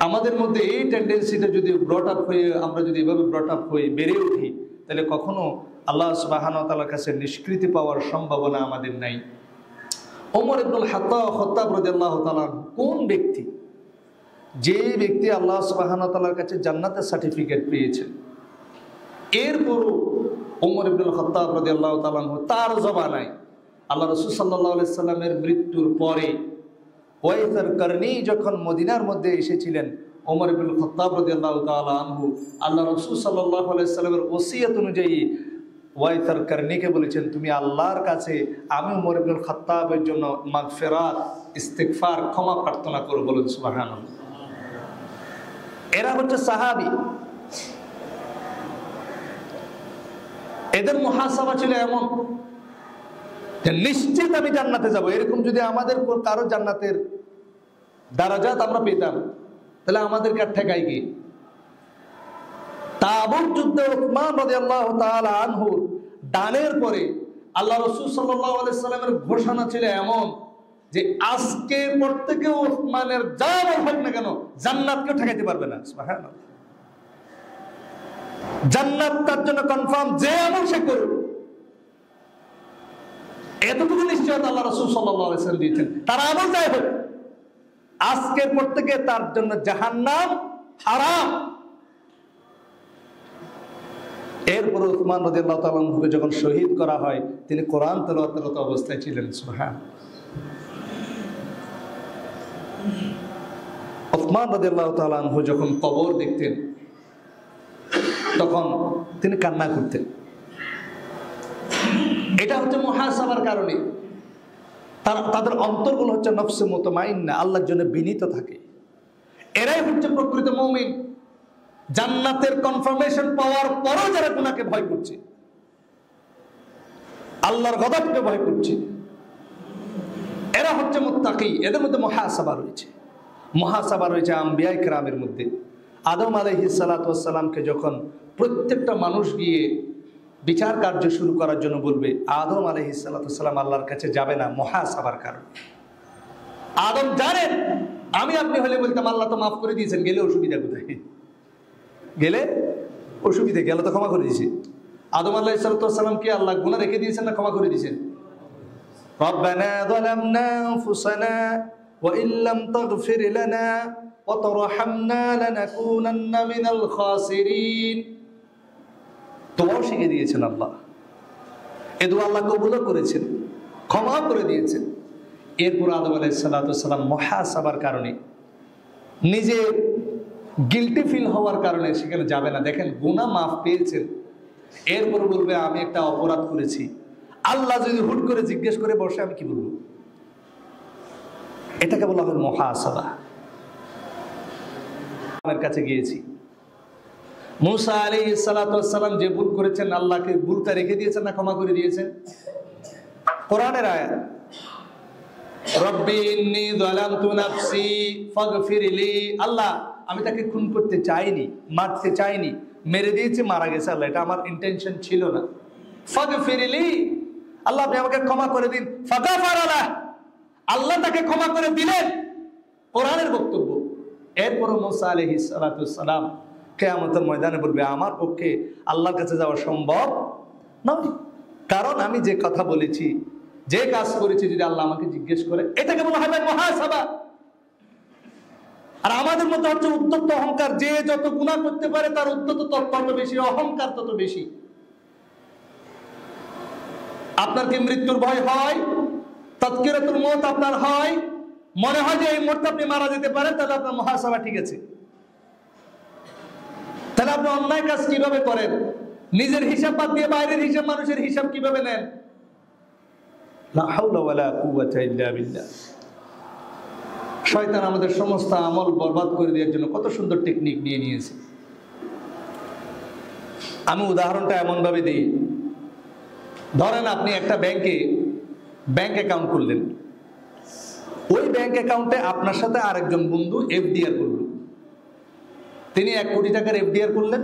Speaker 1: আমাদের মধ্যে এই টেন্ডেন্সিটা যদি ব্রট আপ হয়ে, আমরা যদি এভাবে ব্রট আপ হয়ে বেড়ে উঠি, তাহলে কখনো আল্লাহ সুবহানাহু ওয়া তাআলার কাছে নিষ্কৃতি পাওয়ার সম্ভাবনা আমাদের নাই। ওমর ইবনুল খাত্তাব রাদিয়াল্লাহু তাআলা কোন ব্যক্তি? যে ব্যক্তি আল্লাহ সুবহানাহু ওয়া তাআলার কাছে জান্নাতের সার্টিফিকেট পেয়েছেন, এরপরও ওমর ইবনুল খাত্তাব রাদিয়াল্লাহু তাআলা তার জবানায় আল্লাহ রাসূল সাল্লাল্লাহু আলাইহি সাল্লামের মৃত্যুর পরে ওয়াইসার কারনী যখন মদিনার মধ্যে এসেছিলেন, ওমর ইবনুল খাত্তাব রাদিয়াল্লাহু তাআলা আনহু আল্লাহ রাসূল সাল্লাল্লাহু আলাইহি সাল্লামের ওসিয়ত অনুযায়ী ওয়াইসার কারনীকে বলেছেন, তুমি আল্লাহর কাছে আমি ওমর ইবনুল খাত্তাবের জন্য মাগফিরাত, ইস্তিগফার, ক্ষমা প্রার্থনা করো। বলুন সুবহানাল্লাহ। এরা হচ্ছে সাহাবী। এদের মুহাসাবা ছিল এমন যে নিশ্চিত আমি জান্নাতে যাব। এরকম যদি আমাদের কারো জান্নাতের দারাজাত আমরা পেতাম, তাহলে আমাদেরকে আর ঠেকাই কি? তাবুক যুদ্ধে উসমান রাদিয়াল্লাহু তাআলা আনহু দানের পরে আল্লাহ রাসূল সাল্লাল্লাহু আলাইহি সাল্লামের ঘোষণা ছিল এমন যে আজকে পর থেকে উসমানের যা বল হোক না কেন জান্নাতকে ঠেকাইতে পারবে না। সুবহানাল্লাহ। জান্নাত তার জন্য কনফার্ম, যে আমল সে করবে। এতটুকু নিশ্চয়তা আল্লাহ রাসূল সাল্লাল্লাহু আলাইহি ওয়াসাল্লাম দিয়েছেন, তার আমল যাই হোক আজকের পর থেকে তার জন্য জাহান্নাম হারাম। এরপর উসমান রাদিয়াল্লাহু তাআলা আনহুকে যখন শহীদ করা হয়, তিনি কোরআন তেলাওয়াতরত অবস্থায় ছিলেন। সুবহানাল্লাহ। উসমান রাদিয়াল্লাহু তাআলা আনহু যখন কবর দেখতেন তখন তিনি কান্না করতেন। এটা হচ্ছে মুহাসাবার কারণে তাদের অন্তরগুলো হচ্ছে নফসে মুতমাইন্না, আল্লাহর জন্য বিনীত থাকে। এরাই হচ্ছে প্রকৃত মুমিন। জান্নাতের কনফার্মেশন পাওয়ার পরও যারা গুনাহকে ভয় করছে, আল্লাহর গজবকে ভয় করছে, এরা হচ্ছে মুত্তাকি। এদের মধ্যে মুহাসাবা রয়েছে। মুহাসাবা রয়েছে আম্বিয়া ইকরামের মধ্যে। আদম আলাইহিস সালাতু ওয়াস সালামকে যখন প্রত্যেকটা মানুষ গিয়ে বিচার কার্য শুরু করার জন্য বলবে, আদম আলাইহিস সালাতু ওয়াস সালাম আল্লাহর কাছে যাবে না মুহাসাবার কারণে। আদম জানেন আমি আপনি হলে বলতাম আল্লাহ তো মাফ করে দিয়েছেন, গেলে অসুবিধা কোথায়? গেলে অসুবিধা, গেলে তো ক্ষমা করে দিয়েছে। আদম আলাইহিস সালাতু ওয়াস সালাম কি আল্লাহ গুনাহ রেখে দিয়েছেন না ক্ষমা করে দিয়েছেন? রব্বানা যালামনা আনফুসানা ওয়া ইল্লাম তাগফির লানা ওয়া তারহামনা লানাকুনান্না মিনাল খাসিরিন। দোয়াও শিখিয়ে দিয়েছেন আল্লাহ। এ দোয়া আল্লাহ কবুলও করেছেন, ক্ষমা করে দিয়েছেন। এরপর আদম আলাইহিস সালাতু ওয়াস সালাম মুহাসাবার কারণে, নিজে গিল্টি ফিল হওয়ার কারণে সেখানে যাবে না। দেখেন গুনাহ মাফ পেয়েছেন, এরপর বলবে আমি একটা অপরাধ করেছি। আল্লাহ যদি হুট করে জিজ্ঞেস করে বসে আমি কি বলবো? এটাকে বলা হয় মুহাসাবা। আমার কাছে গিয়েছি, মুসা আলাইহিস সালাতু ওয়াস সালাম যে ভুল করেছেন, আল্লাহকে ভুলটা রেখে দিয়েছেন না ক্ষমা করে দিয়েছেন? কোরআনের আয়াত, রব্বি ইন্নী যালামতু নাফসি ফাগফিরলি। আল্লাহ আমি তাকে খুন করতে চাইনি, মারতে চাইনি, মেরে দিয়েছি, মারা গেছে, আল্লাহ এটা আমার ইন্টেনশন ছিল না, ফাগফিরলি, আল্লাহ আপনি আমাকে ক্ষমা করে দিন। ফাগাফারা লাহ, আল্লাহ তাকে ক্ষমা করে দিলেন। কোরআনের বক্তব্য। এরপর মুসা আলাইহিস সালাতু সালাম কিয়ামতের ময়দানে বলবে আমার পক্ষে আল্লাহর কাছে যাওয়া সম্ভব নয়, কারণ আমি যে কথা বলেছি, যে কাজ করেছি, যদি আল্লাহ আমাকে জিজ্ঞেস করে, এটাকে বলা হবে মুহাসাবা। আর আমাদের মতো হচ্ছে উদ্যত অহংকার, যে যত গুনাহ করতে পারে তার উদ্যত তত বেশি, অহংকার তত বেশি। আপনার কি মৃত্যুর ভয় হয়? তাযকিরাতুল মউত আপনার হয়? মনে হয় যে এই মুহূর্তে আপনি মারা যেতে পারেন, তাহলে আপনার মুহাসাবা ঠিক আছে। তাহলে আপনি অন্যায় কাজ কিভাবে করেন? নিজের হিসাব বাদ দিয়ে বাইরের হিসাব, মানুষের হিসাব কিভাবে নেন? লা হাওলা ওয়ালা কুওয়াতা ইল্লা বিল্লাহ। শয়তান আমাদের সমস্ত আমল বরবাদ করে দেওয়ার জন্য কত সুন্দর টেকনিক নিয়ে নিয়েছে। আমি উদাহরণটা এমন ভাবে দিই, ধরেন আপনি একটা ব্যাংক অ্যাকাউন্ট করলেন, ওই ব্যাংক অ্যাকাউন্টে আপনার সাথে আরেকজন বন্ধু এফডিআর করল। তিনি 1 কোটি টাকার এফডিআর করলেন,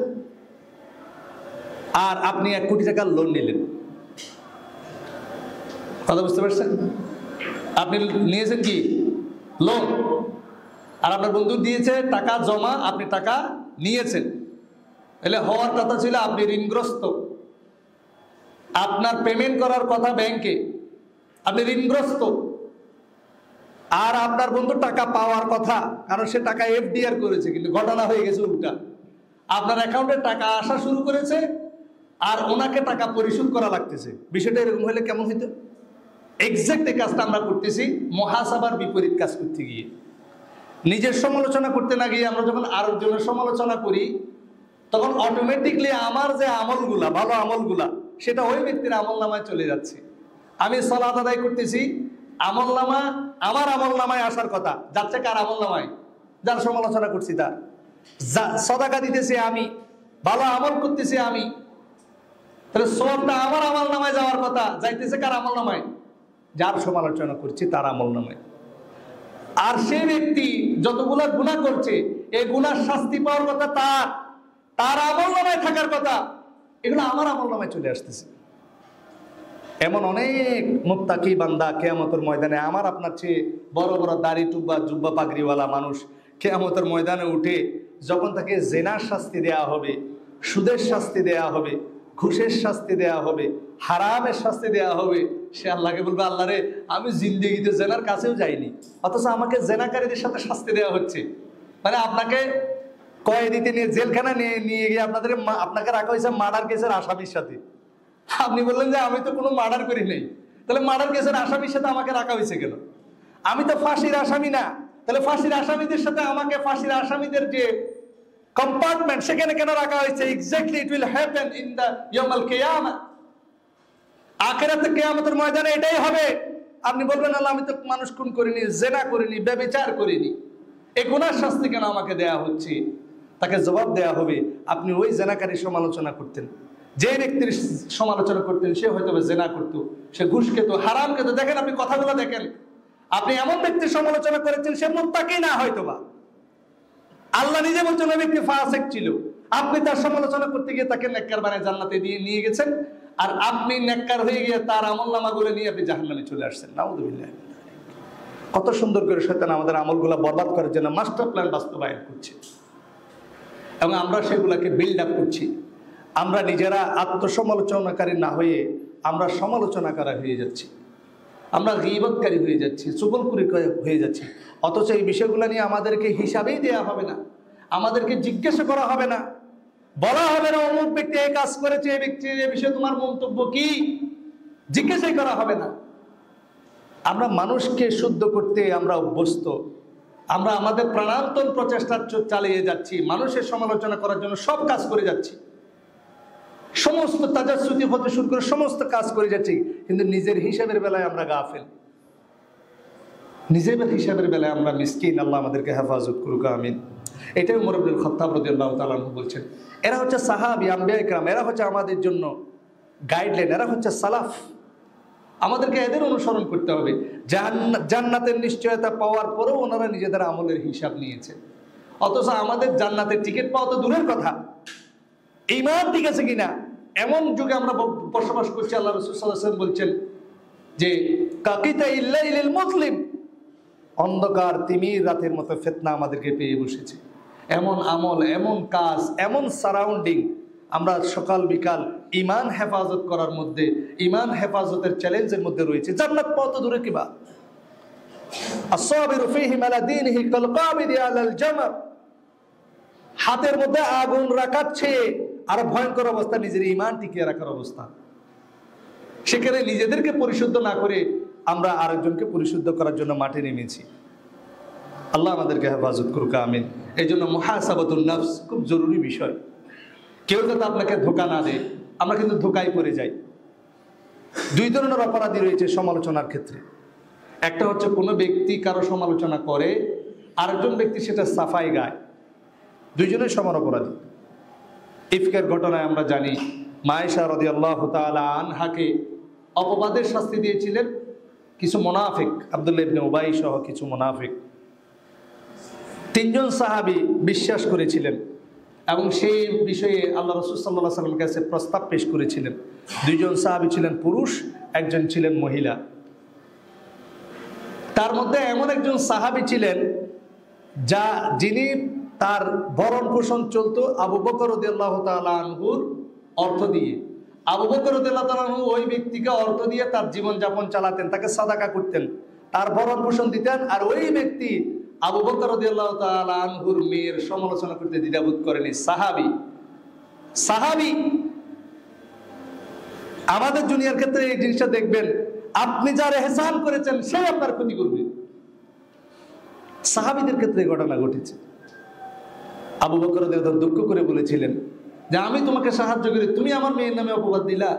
Speaker 1: আর আপনি 1 কোটি টাকার লোন নিলেন। কথা বুঝতে পারছেন? আপনি নিয়েছেন কি? লোন। আর আপনার বন্ধু দিয়েছে টাকা জমা, আপনি টাকা নিয়েছেন। তাহলে হওয়ার কথা ছিল আপনি ঋণগ্রস্ত, আপনার পেমেন্ট করার কথা ব্যাংকে, আপনি ঋণগ্রস্ত। আর আপনার বন্ধু টাকা পাওয়ার কথা, কারণ সে টাকা এফডিআর করেছে, কিন্তু ঘটনা হয়ে গেছে উল্টা। আপনার অ্যাকাউন্টে টাকা আসা শুরু করেছে, আর ওনাকে টাকা পরিশোধ করা লাগতেছে। বিষয়টা এরকম হলে কেমন হইতো? এক্সাক্ট এই কাজটা আমরা করতেছি মুহাসাবার বিপরীত কাজ করতে গিয়ে। নিজের সমালোচনা করতে না গিয়ে আমরা যখন আরেকজনের সমালোচনা করি, তখন অটোমেটিকলি আমার যে আমলগুলা, ভালো আমলগুলা, সেটা ওই ব্যক্তির আমলনামায় চলে যাচ্ছে। আমি সালাত আদায় করতেছি, আমলনামা আমার আমলনামায় আসার কথা, যাচ্ছে কার আমলনামায়? যার সমালোচনা করছি তার। সাদাকা দিতেছি আমি, ভালো আমল করতেছি আমি, তাহলে সওয়াবটা আমার আমলনামায় যাওয়ার কথা, যাইতেছে কার আমলনামায়? যার সমালোচনা করছি তার আমলনামায়। আর সেই ব্যক্তি যতগুলা গুনাহ করছে, এই গুনার শাস্তি পাওয়ার কথা তার আমলনামায় থাকার কথা, এগুলো আমার আমলনামায় চলে আসতেছে। এমন অনেক মুত্তাকি বান্দা কিয়ামতের ময়দানে আমার আপনার চেয়ে বড় বড় দাড়ি টুব্বা জুব্বা পাগড়িওয়ালা মানুষ কিয়ামতের ময়দানে উঠে যখন তাকে জেনার শাস্তি দেয়া হবে, সুদের শাস্তি দেয়া হবে, ঘুষের শাস্তি দেয়া হবে, হারামের শাস্তি দেয়া হবে, সে আল্লাহকে বলবে, আল্লাহ রে, আমি জিন্দেগিতে জেনার কাছেও যাইনি, অথচ আমাকে জেনাকারীদের সাথে শাস্তি দেওয়া হচ্ছে। মানে আপনাকে কয়েদিতে নিয়ে জেলখানা নিয়ে গিয়ে আপনাকে রাখা হয়েছে মার্ডার কেসের আসামির সাথে। আপনি বললেন যে আমি তো কোনো মার্ডার করি নাই, তাহলে মার্ডার কেসের আসামির সাথে আমাকে রাখা হয়েছে কেন? আমি তো ফাঁসির আসামি না, তাহলে ফাঁসির আসামিদের সাথে আমাকে ফাঁসির আসামিদের যে কম্পার্টমেন্ট, সেখানে কেন রাখা হয়েছে? Exactly it will happen in the ইয়াউমাল কিয়ামা। আখিরাতে কিয়ামতের ময়দানে এটাই হবে। আপনি বলবেন, আল্লাহ আমি তো মানুষ খুন করিনি, জেনা করিনি, ব্যভিচার করিনি, এই গুনার শাস্তি কেন আমাকে দেয়া হচ্ছে? তাকে জবাব দেয়া হবে, আপনি ওই জেনাকারীর সমালোচনা করতেন, যে ব্যক্তির সমালোচনা করতেন সে হয়তো জেনা করতো, সে ঘুষ খেত, হারাম খেত। দেখেন, আপনি কথাগুলো দেখেন, আপনি এমন ব্যক্তির সমালোচনা করেছেন সে মুত্তাকি না হয়তোবা, আল্লাহ নিজে বলছেন ওই ব্যক্তি ফাসিক ছিল, আপনি তার সমালোচনা করতে গিয়ে তাকে নেককার বানায় জান্নাতে দিয়ে নিয়ে গেছেন, আর আপনি নেককার হয়ে গিয়ে তার আমলনামাগুলো নিয়ে আপনি জাহান্নামে চলে আসছেন। নাউযুবিল্লাহ। কত সুন্দর করে শয়তান আমাদের আমলগুলো বরবাদ করার জন্য মাস্টার প্ল্যান বাস্তবায়ন করছে, এবং আমরা সেগুলোকে বিল্ড আপ করছি। আমরা নিজেরা আত্মসমালোচনাকারী না হয়ে আমরা সমালোচনাকারী হয়ে যাচ্ছি, আমরা গীবতকারী হয়ে যাচ্ছি, চুগলখুরি হয়ে যাচ্ছি। অথচ এই বিষয়গুলো নিয়ে আমাদেরকে হিসাবেই দেয়া হবে না, আমাদেরকে জিজ্ঞাসা করা হবে না, বলা হবে না অমুক ব্যক্তি এই কাজ করেছে, এই ব্যক্তির এই বিষয়ে তোমার মন্তব্য কি, জিজ্ঞাসাই করা হবে না। আমরা মানুষকে শুদ্ধ করতে আমরা অভ্যস্ত, আমরা আমাদের প্রাণান্তর প্রচেষ্টা চালিয়ে যাচ্ছি, মানুষের সমালোচনা করার জন্য সব কাজ করে যাচ্ছি, সমস্ত তাজাসসুতি হতে শুরু করে সমস্ত কাজ করে যাচ্ছি, কিন্তু নিজের হিসাবের বেলায় আমরা গাফেল, নিজের হিসাবের বেলায় আমরা মিসকিন। আল্লাহ আমাদেরকে হেফাজত করুক, আমিন। এটাই ওমর ইবনুল খাত্তাব রাদিয়াল্লাহু তাআলা আনহু বলছেন, এরা হচ্ছে সাহাবী, আম্বিয়া ইকরাম, এরা হচ্ছে আমাদের জন্য গাইডলাইন, এরা হচ্ছে সালাফ, আমাদেরকে এদের অনুসরণ করতে হবে। জান্নাতের নিশ্চয়তা পাওয়ার পরেও ওনারা নিজেদের আমলের হিসাব নিয়েছে, অথচ আমাদের জান্নাতের টিকিট পাওয়া তো দূরের কথা, ঈমান ঠিক আছে কিনা। এমন যুগে আমরা বসবাস করছি, আল্লাহ রাসূল সাল্লাল্লাহু আলাইহি ওয়াসাল্লাম বলছেন যে কাকিতা ইল্লাইলিল মুসলিম, অন্ধকার তিমির রাতের মতো ফিতনা আমাদেরকে পেয়ে বসেছে। এমন আমল, এমন কাজ, এমন সারাউন্ডিং, আমরা সকাল বিকাল ঈমান হেফাজত করার মধ্যে, ঈমান হেফাজতের চ্যালেঞ্জের মধ্যে রয়েছে। জান্নাত কত দূরে কিবা। আসসাবিরু ফীহি আলা দীনিহি কাল কাবিদি আলাল জামার, হাতের মধ্যে আগুন রাখাচ্ছে আর ভয়ঙ্কর অবস্থা নিজের ঈমান টিকিয়ে রাখার অবস্থা। সেখানে নিজেদেরকে পরিশুদ্ধ না করে আমরা আরেকজনকে পরিশুদ্ধ করার জন্য মাঠে নেমেছি। আল্লাহ আমাদেরকে হেফাজত করুক, আমিন। এই জন্য মুহাসাবাতুন নফস খুব জরুরি বিষয়। কেউ যাতে আপনাকে ধোঁকা না দেয়। আমরা কিন্তু ধোঁকায় পড়ে যাই। দুই ধরনের অপরাধী রয়েছে সমালোচনার ক্ষেত্রে। একটা হচ্ছে কোনো ব্যক্তি কারো সমালোচনা করে, আরেকজন ব্যক্তি সেটা সাফাই গায়, দুইজনের সমান অপরাধী। ইফকের ঘটনায় আমরা জানি মায়েশা রাদিয়াল্লাহু তাআলা আনহাকে অপবাদের শাস্তি দিয়েছিলেন কিছু মুনাফিক, আব্দুল্লাহ ইবনে উবাই সহ কিছু মুনাফিক। তিনজন সাহাবী বিশ্বাস করেছিলেন এবং সেই বিষয়ে আল্লাহ রাসূল সাল্লাল্লাহু আলাইহি ওয়াসাল্লামের কাছে প্রস্তাব পেশ করেছিলেন। দুইজন সাহাবী ছিলেন পুরুষ, একজন ছিলেন মহিলা। তার মধ্যে এমন একজন সাহাবী ছিলেন যিনি তার ভরণ পোষণ চলতো আবু বকর রাদিয়াল্লাহু তাআলা আনহুর অর্থ দিয়ে। আবু বকর রাদিয়াল্লাহু তাআলা আনহু ওই ব্যক্তিকে অর্থ দিয়ে তার জীবন যাপন চালাতেন, তাকে সাদাকা করতেন, তার ভরণ পোষণ দিতেন। আর ওই ব্যক্তি আবু বকর রাদিয়াল্লাহু তাআলা আনহুর মেয়ের সমালোচনা করতে দ্বিধাবোধ করেনি। সাহাবী। আমাদের দুনিয়ার ক্ষেত্রে এই জিনিসটা দেখবেন, আপনি যার এহসান করেছেন সে আপনার ক্ষতি করবে। সাহাবীদের ক্ষেত্রে ঘটনা ঘটেছে। আবু বকর রাদিয়াল্লাহু দুঃখ করে বলেছিলেন যে আমি তোমাকে সাহায্য করি, তুমি আমার মেয়ের নামে অপবাদ দিলা,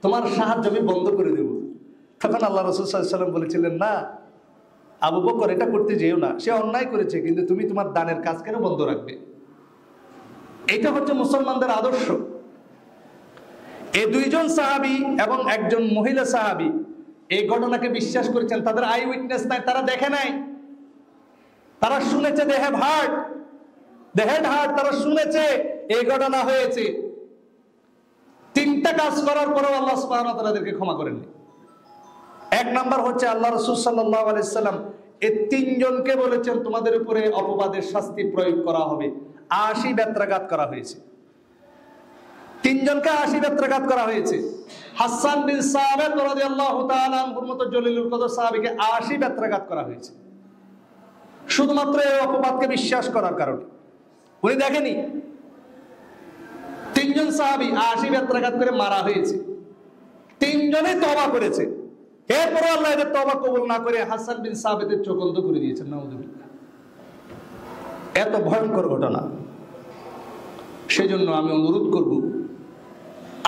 Speaker 1: তোমার সাহায্য আমি বন্ধ করে দেব। তখন আল্লাহ রাসূল সাল্লাল্লাহু আলাইহি ওয়াসাল্লাম বলেছিলেন, না আবু বকর, এটা করতে যেও না, সে অন্যায় করেছে, কিন্তু তুমি তোমার দানের কাজ কেন বন্ধ রাখবে? এটা হচ্ছে মুসলমানদের আদর্শ। এই দুইজন সাহাবী এবং একজন মহিলা সাহাবী এই ঘটনাকে বিশ্বাস করেছেন। তাদের আই উইটনেস নাই, তারা দেখে নাই, তারা শুনেছে, দে হ্যাভ হার্ড, তারা শুনেছে এই ঘটনা হয়েছে। তিনটা কাজ করার পরেও আল্লাহ সুবহানাহু ওয়া তাআলা তাদেরকে ক্ষমা করেননি। এক নাম্বার হচ্ছে আল্লাহ রাসূল সাল্লাল্লাহু আলাইহি সাল্লাম এই তিনজনকে বলেছেন তোমাদের উপরে অপবাদের শাস্তি প্রয়োগ করা হবে। ৮০ বেত্রাঘাত করা হয়েছে, তিনজনকে ৮০ বেত্রাঘাত করা হয়েছে। হাসান বিন সাবিত রাদিয়াল্লাহু তাআলা আনহুর মতো জলিলুল কদর সাহাবীকে ৮০ বেত্রাঘাত করা হয়েছে, শুধুমাত্র এই অপবাদকে বিশ্বাস করার কারণে। উনি দেখেনি, তিনজন সাহাবী ৮০ বেত্রাঘাত করে মারা হয়েছে, তিনজনে তওবা করেছে। এরপর আল্লাহ এদের তওবা কবুল না করে হাসান বিন সাবিতের চোখ অন্ধ করে দিয়েছেন, নাউযুবিল্লাহ। এত ভয়ঙ্কর ঘটনা। সেজন্য আমি অনুরোধ করব,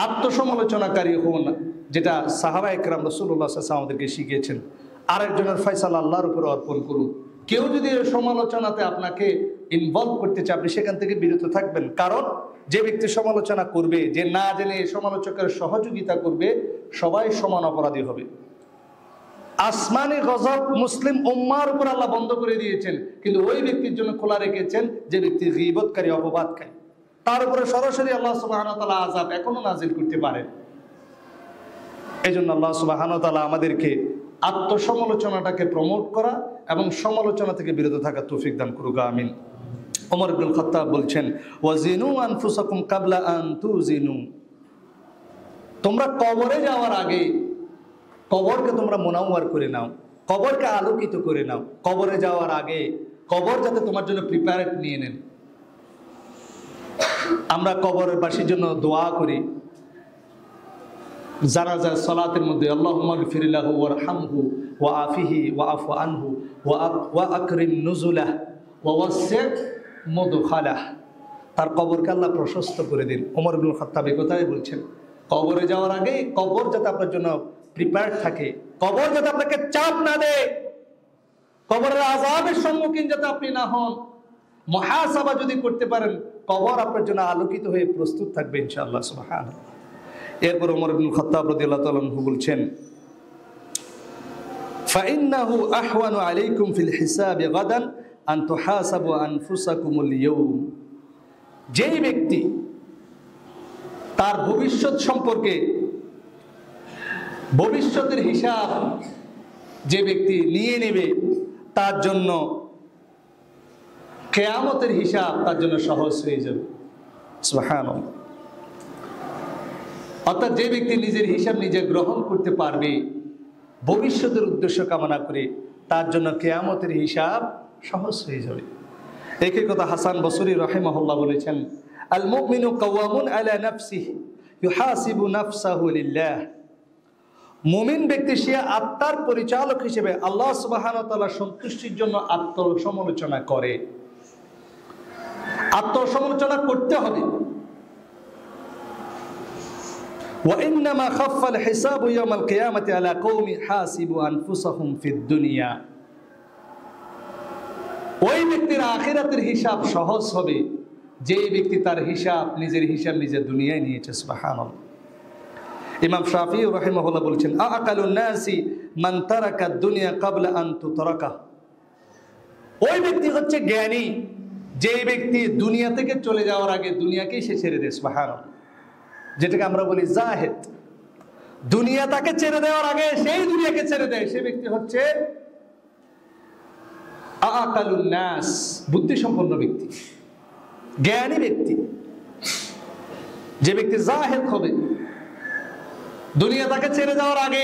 Speaker 1: আত্মসমালোচনাকারী হন না, যেটা সাহাবায়ে কেরাম রাসূলুল্লাহ সাল্লাল্লাহু আলাইহি ওয়াসাল্লাম আমাদেরকে শিখিয়েছেন। আরেকজনের ফয়সালা আল্লাহর উপর অর্পণ করুন। কেউ যদি সমালোচনাতে আপনাকে ইনভলভ করতে চায়, আপনি সেখান থেকে বিরত থাকবেন। কারণ যে ব্যক্তি সমালোচনা করবে, যে না জেনে সমালোচকের সহযোগিতা করবে, সবাই সমান অপরাধী হবে। আসমানি গজব মুসলিম উম্মার উপর আল্লাহ বন্ধ করে দিয়েছেন, কিন্তু ওই ব্যক্তির জন্য খোলা রেখেছেন যে ব্যক্তি গীবতকারী, অপবাদকারী। তার উপরে সরাসরি আল্লাহ সুবহানাহু ওয়া তাআলা আযাব এখনো নাযিল করতে পারেন। এজন্য আল্লাহ সুবহানাহু ওয়া তাআলা আমাদেরকে আত্মসমালোচনাটাকে প্রমোট করা এবং সমালোচনা থেকে বিরত থাকার তৌফিক দান করুক, আমিন। ওমর ইবনুল খাত্তাব বলছেন, ওয়াজিনু আনফুসাকুম ক্বাবলা আন তুজিনু, তোমরা কবরে যাওয়ার আগে কবরকে তোমরা মুনাওয়ার করে নাও, কবরকে আলোকিত করে নাও। কবরে যাওয়ার আগে কবর যাতে তোমার জন্য প্রিপারেট নিয়ে নেন। আমরা কবরের বাসীর জন্য দোয়া করি জানাজার সালাতের মধ্যে, আল্লাহুম্মা গফির লাহু ওয়ারহামহু ওয়া আফিহি ওয়া আফু আনহু ওয়া আকরিম নুজুলাহ ওয়া ওয়াসি' মুদখালাহ। তার কবরকে আল্লাহ প্রশস্ত করে দিন। ওমর ইবনুল খাত্তাব এই কথাই বলছেন, কবরে যাওয়ার আগে কবর যাতে আপনার জন্য প্রিপেয়ার্ড থাকে, কবর যাতে আপনাকে চাপ না দেয়, কবরের আযাবের সম্মুখীন যাতে আপনি না হন। মুহাসাবা যদি করতে পারেন, কবর আপনার জন্য আলোকিত হয়ে প্রস্তুত থাকবে ইনশাআল্লাহ, সুবহানাল্লাহ। এরপর ওমর ইবনুল খাত্তাব রাদিয়াল্লাহু তাআলা আনহু বলছেন, ফাইন্নাহু আহওয়ানু আলাইকুম ফিল হিসাবি গাদান আন তুহাসাবু আনফুসাকুমুল ইয়াউম। যেই ব্যক্তি তার ভবিষ্যৎ সম্পর্কে, ভবিষ্যতের হিসাব যে ব্যক্তি নিয়ে নেবে তার জন্য কিয়ামতের হিসাব তার জন্য সহজ হয়ে যাবে। সুবহানাল্লাহ। অর্থাৎ যে ব্যক্তি নিজের হিসাব নিজে গ্রহণ করতে পারবে ভবিষ্যতের উদ্দেশ্য কামনা করে, তার জন্য কিয়ামতের হিসাব সহজ হয়ে যাবে। একই কথা হাসান বসরি রাহিমাহুল্লাহ বলেছেন, আল মুমিনু কাওয়ামুন আলা নাফসিহি ইউহাসিবু নাফসাহু লিল্লাহ। মুমিন ব্যক্তি সে আত্মার পরিচালক হিসেবে আল্লাহ সুবহানাহু ওয়া তাআলার সন্তুষ্টির জন্য আত্মসমালোচনা করে। আত্মসমালোচনা করতে হবে। ওয়া ইন্নামা খাফফাল হিসাবু ইয়াওমাল কিয়ামাতি আলা কওমি হাসিবু আনফুসাহুম ফিদ দুনিয়া। ওই ব্যক্তির আখিরাতের হিসাব সহজ হবে যে ব্যক্তি তার হিসাব নিজের নিজে দুনিয়ায় নিয়েছে। সুবহানাল্লাহ। ইমাম শাফিঈ রাহিমাহুল্লাহ বলেছেন, আকালুন নাসি মান তারাকা দুনিয়া ক্বাবলা আন তুতরাকা। ওই ব্যক্তি হচ্ছে জ্ঞানী যে ব্যক্তি দুনিয়া থেকে চলে যাওয়ার আগে দুনিয়াকেই সে ছেড়ে দেয়। সুবহানাল্লাহ। যেটাকে আমরা বলি জাহেদ। দুনিয়া তাকে ছেড়ে দেওয়ার আগে সেই দুনিয়াকে ছেড়ে দেয়, সে ব্যক্তি হচ্ছে আকালুন নাস, বুদ্ধিসম্পন্ন ব্যক্তি, জ্ঞানী ব্যক্তি। যে ব্যক্তি জাহেদ হবে, দুনিয়া তাকে ছেড়ে যাওয়ার আগে,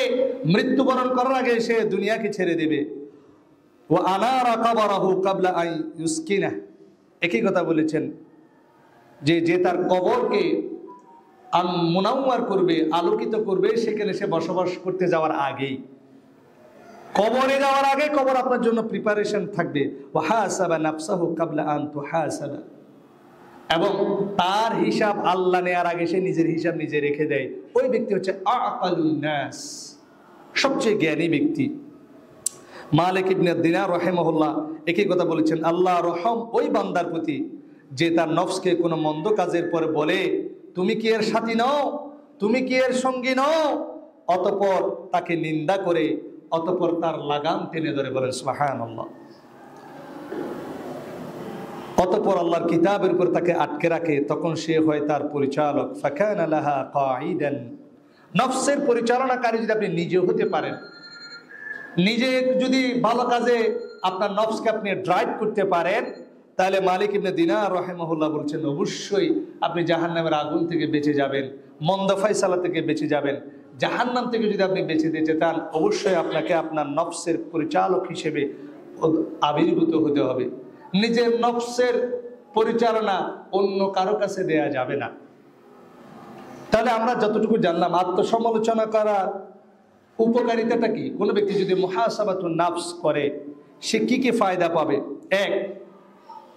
Speaker 1: মৃত্যুবরণ করার আগে সে দুনিয়াকে ছেড়ে দেবে। ওয়া আনারা কবরাহু ক্বাবলা আন ইউসকিনা। একই কথা বলেছেন যে তার কবরকে মুনাওয়ার করবে, আলোকিত করবে, সেখানে সে বসবাস করতে যাওয়ার আগেই, কবরে যাওয়ার আগে কবর আপনার জন্য প্রিপারেশন থাকবে। ওয়া হাসাবা নাফসাহু ক্বাবলা আন তুহাসাবা। এবং তার হিসাব আল্লাহ নেয়ার আগে সে নিজের হিসাব নিজে রেখে দেয়। ওই ব্যক্তি হচ্ছে আকালুন নাস, সবচেয়ে জ্ঞানী ব্যক্তি। মালিক ইবনে দিনার রাহিমাহুল্লাহ একই কথা বলেছেন, আল্লাহ রহম ওই বান্দার প্রতি যে তার নফসকে কোনো মন্দ কাজের পরে বলে, তুমি কি এর সাথী নও, তুমি কি এর সঙ্গী নও, অতঃপর তাকে নিন্দা করে, অতঃপর তার লাগাম টেনে ধরে। বলেন সুবহানাল্লাহ। অতঃপর আল্লাহর কিতাবের উপর তাকে আটকে রাখে, তখন সে হয় তার পরিচালক। ফাকানা লাহা কাঈদান। নফসের পরিচালনাকারী যদি আপনি নিজে হতে পারেন, নিজে যদি ভালো কাজে আপনার নফসকে আপনি ড্রাইভ করতে পারেন, তাহলে মালিক ইবনে দিনার রাহিমাহুল্লাহ বলছেন অবশ্যই আপনি জাহান্নামের আগুন থেকে বেঁচে যাবেন, মন্দ ফায়সালা থেকে বেঁচে যাবেন। জাহান্নাম থেকে যদি আপনি বেঁচে যেতে চান, অবশ্যই আপনাকে আপনার নফসের পরিচালক হিসেবে আবির্ভূত হতে হবে। নিজের নফসের পরিচালনা অন্য কারো কাছে দেয়া যাবে না। তাহলে আমরা যতটুকু জানলাম আত্মসমালোচনা করার উপকারিতাটা কি। কোনো ব্যক্তি যদি মুহাসাবাতুন নাফস করে সে কি কি ফায়দা পাবে। এক,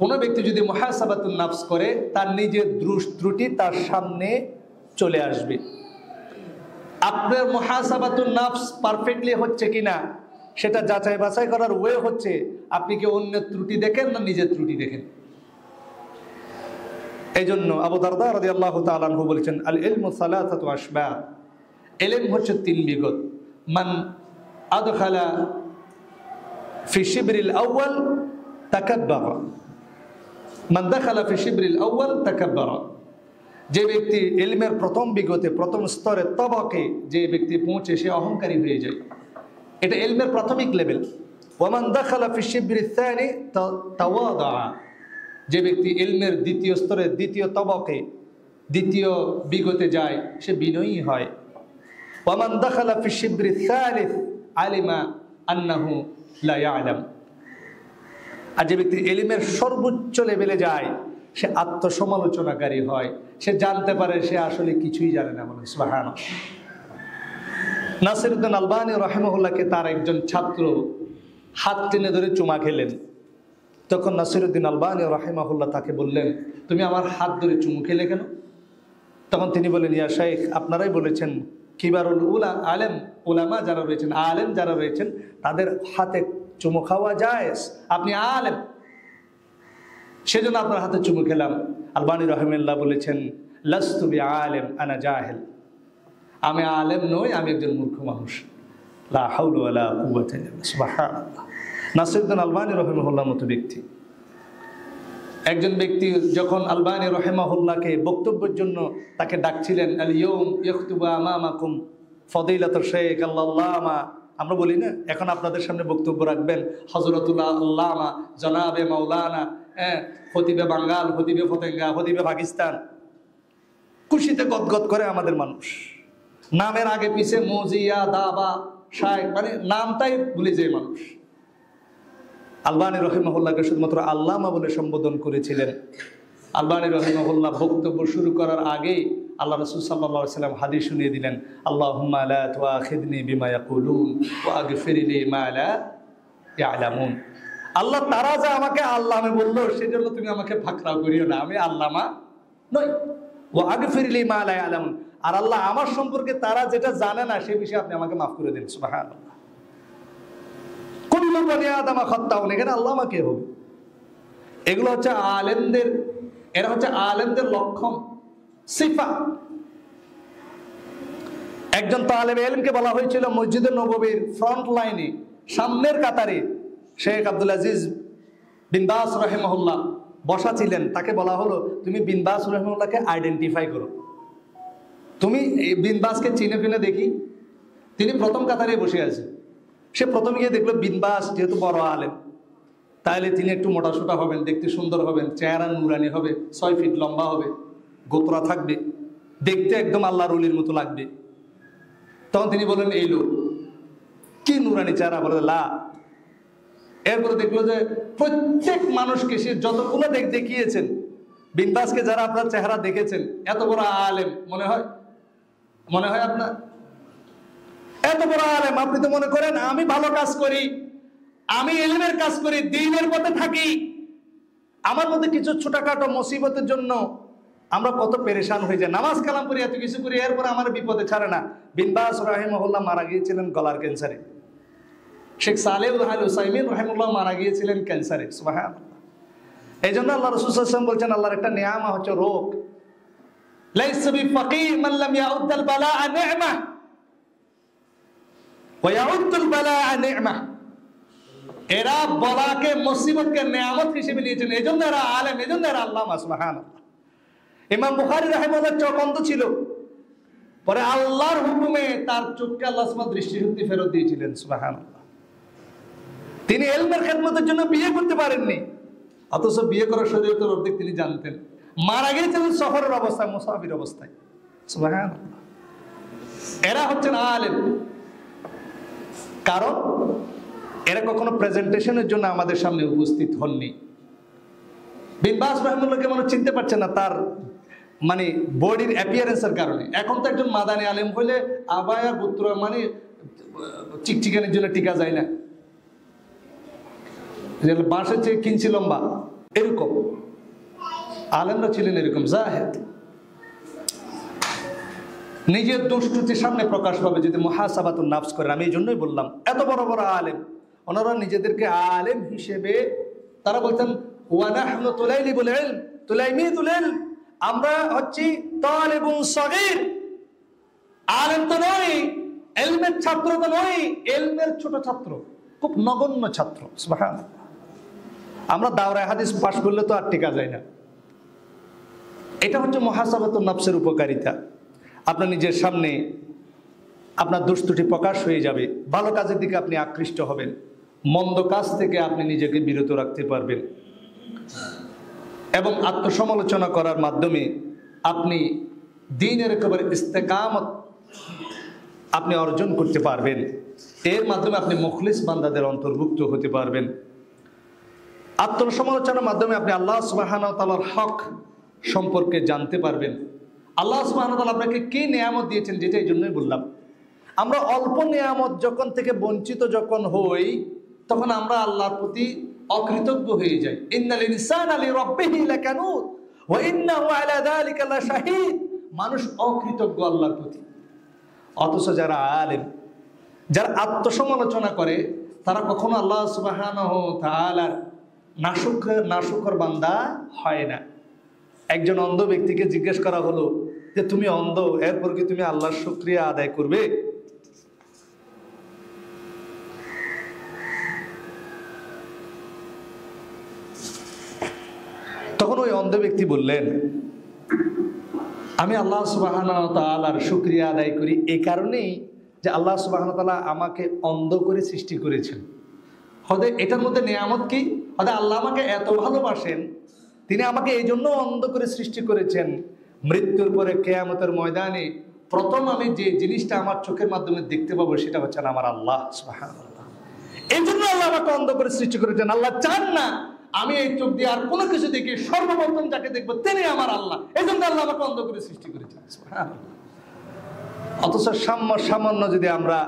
Speaker 1: কোনো ব্যক্তি যদি মুহাসাবাতুন নাফস করে তার নিজের দোষ ত্রুটি তার সামনে চলে আসবে। আপনার মুহাসাবাতুন নাফস পারফেক্টলি হচ্ছে কিনা সেটা যাচাই বাছাই করার ওয়ে হচ্ছে আপনি কি অন্যের ত্রুটি দেখেন না নিজের ত্রুটি দেখেন। এই জন্য আবু দারদা রাদিয়াল্লাহু তাআলা আনহু বলেছেন, আল ইলমু সালাসাতু আশবা। ইলম হচ্ছে তিন বিগত। মান আদখালা ফি শিবরিল আউয়াল তাকাব্বারা, মান দাখালা ফি শিবরিল আউয়াল তাকাব্বারা। যে ব্যক্তি ইলমের প্রথম বিগতে, প্রথম স্তরে, তবাকে যে ব্যক্তি পৌঁছে সে অহংকারী হয়ে যায়। এটা ইলমের প্রাথমিক লেভেল। ওয়ামান দাখালা ফি শিবরিল থানি তাওয়াদা। যে ব্যক্তি ইলমের দ্বিতীয় স্তরে, দ্বিতীয় তবাকে, দ্বিতীয় বিগতে যায় সে বিনয়ী হয়। ওয়ামান দাখালা ফি শিবরিল থালিস আলিমা আন্নাহু লা ইয়ালাম। আর যে ব্যক্তি ইলমের সর্বোচ্চ লেভেলে যায় সে আত্মসমালোচনাকারী হয়, সে জানতে পারে সে আসলে কিছুই জানে না। বলেন সুবহানাল্লাহ। নাসিরউদ্দিন আলবানী রাহিমাহুল্লাহকে তার একজন ছাত্র হাত টেনে ধরে চুমা খেলেন। তখন নাসিরউদ্দিন আলবানী রাহিমাহুল্লাহ তাকে বললেন, তুমি আমার হাত ধরে চুমু খেলে কেন? তখন তিনি বললেন, ইয়া শাইখ, আপনারাই বলেছেন কিবারুল আলেম, উলামা যারা রয়েছেন, আলেম যারা রয়েছেন তাদের হাতে চুমু খাওয়া জায়েজ, আপনি আলেম, সেজন্য আপনার হাতে চুমু খেলাম। আলবানী রাহিমাহুল্লাহ বলেছেন, লাস্তু বিআলেম আনা জাহিল। আমি আলেম নই, আমি একজন মূর্খ মানুষ। লা হাওলা ওয়ালা কুওয়াতা ইল্লা বিল্লাহ। সুবহানাল্লাহ। নাসিরউদ্দিন আলবানী রাহিমাহুল্লাহর মতো ব্যক্তি। একজন ব্যক্তি যখন আলবানী রহিমাহুল্লাহকে বক্তব্যের জন্য তাকে ডাকছিলেন, আল ইয়াউম ইয়াখতুবু আমামাকুম ফদিলাতুল শেখ আল্লামা, আমরা বলি না এখন আপনাদের সামনে বক্তব্য রাখবেন হযরতুল্লাহ আল্লামা জনাবে মাওলানা, খতিবে বাঙ্গাল, খতিবে ফতেঙ্গা, খতিবে পাকিস্তান। খুশিতে গদগদ করে আমাদের মানুষ, নামের আগে পিছে মজিয়া দাবা শায়েখ, মানে নামটাই ভুলে যায় মানুষ। আলবানী রহিমাহুল্লাহকে শুধুমাত্র আল্লামা বলে সম্বোধন করেছিলেন। আলবানী রহিমাহুল্লাহ বক্তব্য শুরু করার আগেই আল্লাহ রাসূল সাল্লাল্লাহু আলাইহি ওয়াসাল্লাম হাদিস শুনিয়ে দিলেন, আল্লাহুম্মা লা তুআখিযনি বিমা ইয়াকুলুন ওয়া আগফির লি মা লা ইয়ালামুন। আল্লাহ, তারা যা আমাকে আল্লামা বলল সেজন্য তুমি আমাকে ফাকরা করিও না, আমি আল্লামা নই। ওয়া আগফির লি মা লা ইয়ালামুন, আর আল্লাহ আমার সম্পর্কে তারা যেটা জানে না সে বিষয়ে আপনি আমাকে মাফ করে দিন। সুবহানাল্লাহ। কুল্লু বনি আদম খাত্তাউন, এখানে আল্লামা কে হবে? এগুলো হচ্ছে আলেমদের, এরা হচ্ছে আলেমদের লক্ষণ, সিফা। একজন তালেব ইলমকে বলা হয়েছিল মসজিদে নববীর ফ্রন্ট লাইনে, সামনের কাতারে শেখ আব্দুল আজিজ বিন বাস রাহিমাহুল্লাহ বসা ছিলেন। তাকে বলা হলো, তুমি বিন বাস রাহিমাহুল্লাহকে আইডেন্টিফাই করো, তুমি বিন বাসকে চিনে ফিনে দেখি। তিনি প্রথম কাতারে বসে আছেন। সে প্রথমে গিয়ে দেখলো বিন বাস যেহেতু বড় আলেম, তাহলে তিনি একটু মোটাসোটা হবেন, দেখতে সুন্দর হবেন, চেহারা নুরানি হবে, 6 ফিট লম্বা হবে, গোতরা থাকবে, দেখতে একদম আল্লাহর ওলির মতো লাগবে। তখন তিনি বললেন, এই লোক কি নুরানি চেহারা, বলে লা। এরপরে দেখলো যে প্রত্যেক মানুষকে সে যতগুলো দেখিয়েছেন, বিন বাসকে যারা আপনার চেহারা দেখেছেন, এত বড় আলেম মনে হয় আপনার? এত বড় আলেম, আপনি তো মনে করেন আমি ভালো কাজ করি, আমি ইলমের কাজ করি, দ্বীনের পথে থাকি, আমার মধ্যে কিছু ছোটখাটো মুসিবতের জন্য আমরা কত পেরেশান হয়ে যাই, নামাজ কালাম করি, এত কিছু করি, এরপর আমার বিপদে ছাড়ে না। বিন বাস রাহিমাহুল্লাহ মারা গিয়েছিলেন গলার ক্যান্সারে। শেখ সালেহ আল উসাইমিন রাহিমাহুল্লাহ মারা গিয়েছিলেন ক্যান্সারে। সুবহানাল্লাহ। এই জন্য আল্লাহ রাসূল সাল্লাল্লাহু আলাইহি ওয়াসাল্লাম বলছেন, আল্লাহর একটা নিয়ামত হচ্ছে রোগ। লাইসা বিফাকিহ মান লাম ইয়াউদ্দাল বালাআ নি'মা ওয়া ইয়াউদ্দুল বালাআ নি'মা। এরা বলাকে মুসিবতকে নিয়ামত হিসেবে নিয়েছেন, এজন্য এরা আলেম, এজন্য এরা আল্লামা। সুবহানাল্লাহ। ইমাম বুখারী রাহিমাহুল্লাহ চোখ অন্ধ ছিল, পরে আল্লাহর হুকুমে তার চোখকে আল্লাহ সুবহানাহু দৃষ্টিশক্তি ফেরত দিয়েছিলেন। সুবহানাল্লাহ। তিনি ইলমের খেদমতের জন্য বিয়ে করতে পারেননি, অথচ বিয়ে করার শরীয়তের অর্ধেক তিনি জানতেন। মারা গিয়েছিলেন সফরের অবস্থায়, মুসাফির অবস্থায়। সুবহানাল্লাহ। এরা হচ্ছেন আলেম, কারণ এরা কখনো প্রেজেন্টেশনের জন্য আমাদের সামনে উপস্থিত হননি। বিন বাস রাহিমাহুল্লাহকে মনে চিনতে পারছে না তার মানে বডির অ্যাপিয়ারেন্সের কারণে। এখন তো একজন মাদানী আলেম হলে আবায়া গোত্র মানে চিকচিকানির জন্য টিকা যায় না, বাঁশের চেয়ে কিনছি লম্বা, এরকম আলেমরা ছিলেন এরকম জাহেদ। নিজের দুষ্টুতির সামনে প্রকাশ পাবে যদি মুহাসাবাতুন নাফস করেন। আমি এই জন্যই বললাম, এত বড় বড় আলেম, ওনারা নিজেদেরকে আলেম হিসেবে তারা বলতেন ওয়া নাহনু তুলাইলিবুল ইলম তুলাইমিতুল ইলম, আমরা হচ্ছি তালিবুন সগীর, আলেম তো নই, ইলমের ছাত্র তো নই, ইলমের ছোট ছাত্র, খুব নগণ্য ছাত্র। সুবহানাল্লাহ। আমরা দাওরায়ে হাদিস পাশ করলে তো আর টিকা যায় না। এটা হচ্ছে মুহাসাবাতুন নাফসের উপকারিতা। আপনার নিজের সামনে আপনার দুষ্টুটি প্রকাশ হয়ে যাবে, ভালো কাজের দিকে আপনি আকৃষ্ট হবেন, মন্দ কাজ থেকে আপনি নিজেকে বিরত রাখতে পারবেন, এবং আত্মসমালোচনা করার মাধ্যমে আপনি দ্বীনের একেবারে ইস্তেকামত আপনি অর্জন করতে পারবেন। এর মাধ্যমে আপনি মুখলিস বান্দাদের অন্তর্ভুক্ত হতে পারবেন। আত্মসমালোচনার মাধ্যমে আপনি আল্লাহ সুবহানাহু ওয়া তাআলার হক সম্পর্কে জানতে পারবেন। আল্লাহ সুবহানাহু ওয়া তাআলা আপনাকে কি নিয়ামত দিয়েছেন, যেটা এই জন্যই বললাম। আমরা অল্প নিয়ামত যখন থেকে বঞ্চিত যখন হই, তখন আমরা আল্লাহর প্রতি অকৃতজ্ঞ হয়ে যাই। ইন্নাল ইনসানা লিরাব্বিহি লাকানুত ওয়া ইন্নাহু আলা যালিকা লাশাহিদ। মানুষ অকৃতজ্ঞ আল্লাহর প্রতি। অথচ যারা আলেম, যারা আত্মসমালোচনা করে, তারা কখনো আল্লাহ সুবহানাহু ওয়া তাআলার নাশুকর বান্দা হয় না। একজন অন্ধ ব্যক্তিকে জিজ্ঞেস করা হলো যে তুমি অন্ধ, এরপর কি তুমি আল্লাহর শুকরিয়া আদায় করবে? অন্ধ ব্যক্তি বললেন, আমি আল্লাহ সুবহানাহু ওয়া তাআলার শুকরিয়া আদায় করি এই কারণেই যে আল্লাহ সুবহানাহু ওয়া তাআলা আমাকে অন্ধ করে সৃষ্টি করেছেন। হয়তো এটার মধ্যে নেয়ামত কি, হয়তো আল্লাহ আমাকে এত ভালোবাসেন, তিনি আমাকে এই জন্য অন্ধ করে সৃষ্টি করেছেন, মৃত্যুর পরে কিয়ামতের ময়দানে প্রথম আমি যে জিনিসটা আমার চোখের মাধ্যমে দেখতে পাবো সেটা হচ্ছে আমার আল্লাহ সুবহানাহু ওয়া তাআলা। এই জন্য আল্লাহ আমাকে অন্ধ করে সৃষ্টি করেছেন। আল্লাহ চান না আমি এই চোখ দিয়ে আর কোনো কিছু দেখি, সর্বপ্রথম যাকে দেখবো তিনি আমার আল্লাহ। এই জন্য আল্লাহ আমাকে অন্ধ করে সৃষ্টি করেছেন। অথচ সামান্য যদি আমরা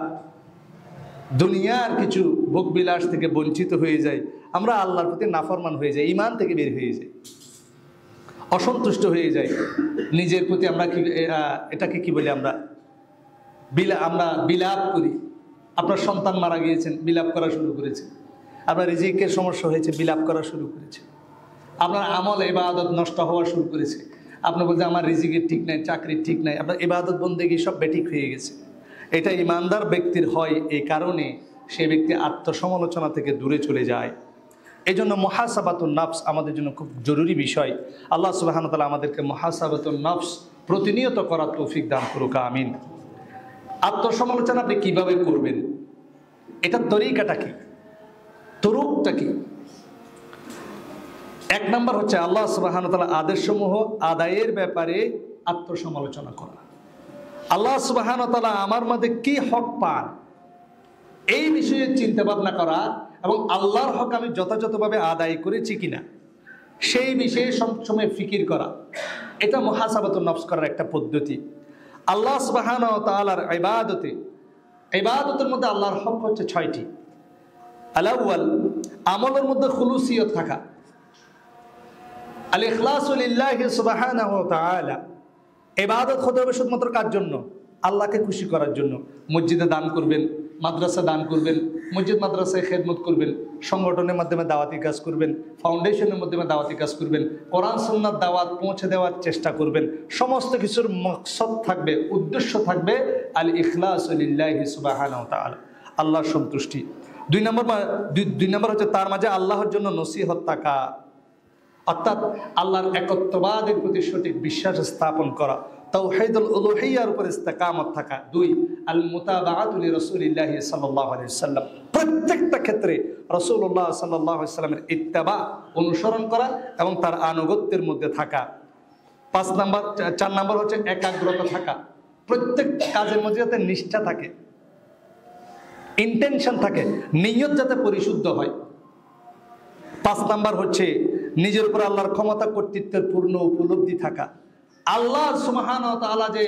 Speaker 1: দুনিয়ার কিছু ভোগবিলাস থেকে বঞ্চিত হয়ে যাই, আমরা আল্লাহর প্রতি নাফরমান হয়ে যাই, ঈমান থেকে বের হয়ে যাই, অসন্তুষ্ট হয়ে যাই নিজের প্রতি। আমরা কি এটাকে কি বলি, আমরা বিলাপ করি। আপনার সন্তান মারা গিয়েছেন, বিলাপ করা শুরু করেছে। আপনার রিজিকের সমস্যা হয়েছে, বিলাপ করা শুরু করেছে। আপনার আমল ইবাদত নষ্ট হওয়া শুরু করেছে। আপনি বলছেন আমার রিজিকের ঠিক নাই, চাকরির ঠিক নাই, আপনার ইবাদত বন্দেগী সব বেঠিক হয়ে গেছে। এটা ইমানদার ব্যক্তির হয়, এই কারণে সে ব্যক্তি আত্মসমালোচনা থেকে দূরে চলে যায়। এই জন্য মুহাসাবাতুন নফস আমাদের জন্য খুব জরুরি বিষয়। আল্লাহ সুবহানাহু ওয়া তাআলা আমাদেরকে মুহাসাবাতুন নফস প্রতিনিয়ত করার তৌফিক দান করুক, আমিন। আত্মসমালোচনা আপনি কিভাবে করবেন, এটার তরিকাটা কি, তরুকটা কি? এক নাম্বার হচ্ছে আল্লাহ সুবহানাহু ওয়া তাআলা আদেশসমূহ আদায়ের ব্যাপারে আত্মসমালোচনা করা। আল্লাহ সুবহানাহু ওয়া তাআলা আমার মধ্যে কি হক পান এই বিষয়ে চিন্তা ভাবনা করা এবং আল্লাহর হক আমি যথাযথভাবে আদায় করেছি কিনা সেই বিষয়ে সবসময় ফিকির করা। এটা মুহাসাবাতুন নফস করার একটা পদ্ধতি। আল্লাহ সুবহানাহু ওয়া তাআলার ইবাদতের মধ্যে আল্লাহর হক হচ্ছে 6টি। আল-আউয়াল, আমলের মধ্যে খুলুসিয়ত থাকা, আল-ইখলাসু লিল্লাহি সুবহানাহু ওয়া তাআলা। ইবাদত হতে হবে শুধুমাত্র কার জন্য? আল্লাহকে খুশি করার জন্য। মসজিদে দান করবেন, মাদ্রাসা দান করবেন, মসজিদ মাদ্রাসায় খেদমত করবেন, সংগঠনের মাধ্যমে দাওয়াতি কাজ করবেন, ফাউন্ডেশনের মাধ্যমে দাওয়াতি কাজ করবেন, কোরআন সুন্নাত দাওয়াত পৌঁছে দেওয়ার চেষ্টা করবেন। সমস্ত কিছুর মকসদ থাকবে, উদ্দেশ্য থাকবে আল ইখলাসু লিল্লাহি সুবহানাহু ওয়া তাআলা, আল্লাহর সন্তুষ্টি। দুই নম্বর হচ্ছে তার মাঝে আল্লাহর জন্য নসিহত থাকা, অর্থাৎ আল্লাহর একত্ববাদের প্রতি সঠিক বিশ্বাস স্থাপন করা, তাওহীদুল উলুহিয়ার উপর ইস্তেকামত থাকা। 2, আল মুতাবাআতু লিরাসূলিল্লাহি সাল্লাল্লাহু আলাইহি ওয়াসাল্লাম, প্রত্যেকটা ক্ষেত্রে রাসূলুল্লাহ সাল্লাল্লাহু আলাইহি ওয়াসাল্লামের ইত্তেবা অনুসরণ করা এবং তার আনুগত্যের মধ্যে থাকা। 4 নাম্বার হচ্ছে একাগ্রতা থাকা, প্রত্যেক কাজের মধ্যে যাতে নিষ্ঠা থাকে, ইন্টেনশন থাকে, নিয়ত যাতে পরিশুদ্ধ হয়। 5 নাম্বার হচ্ছে নিজের উপর আল্লাহর ক্ষমতা কর্তৃত্বের পূর্ণ উপলব্ধি থাকা। আল্লাহ সুবহানাহু ওয়া তাআলা যে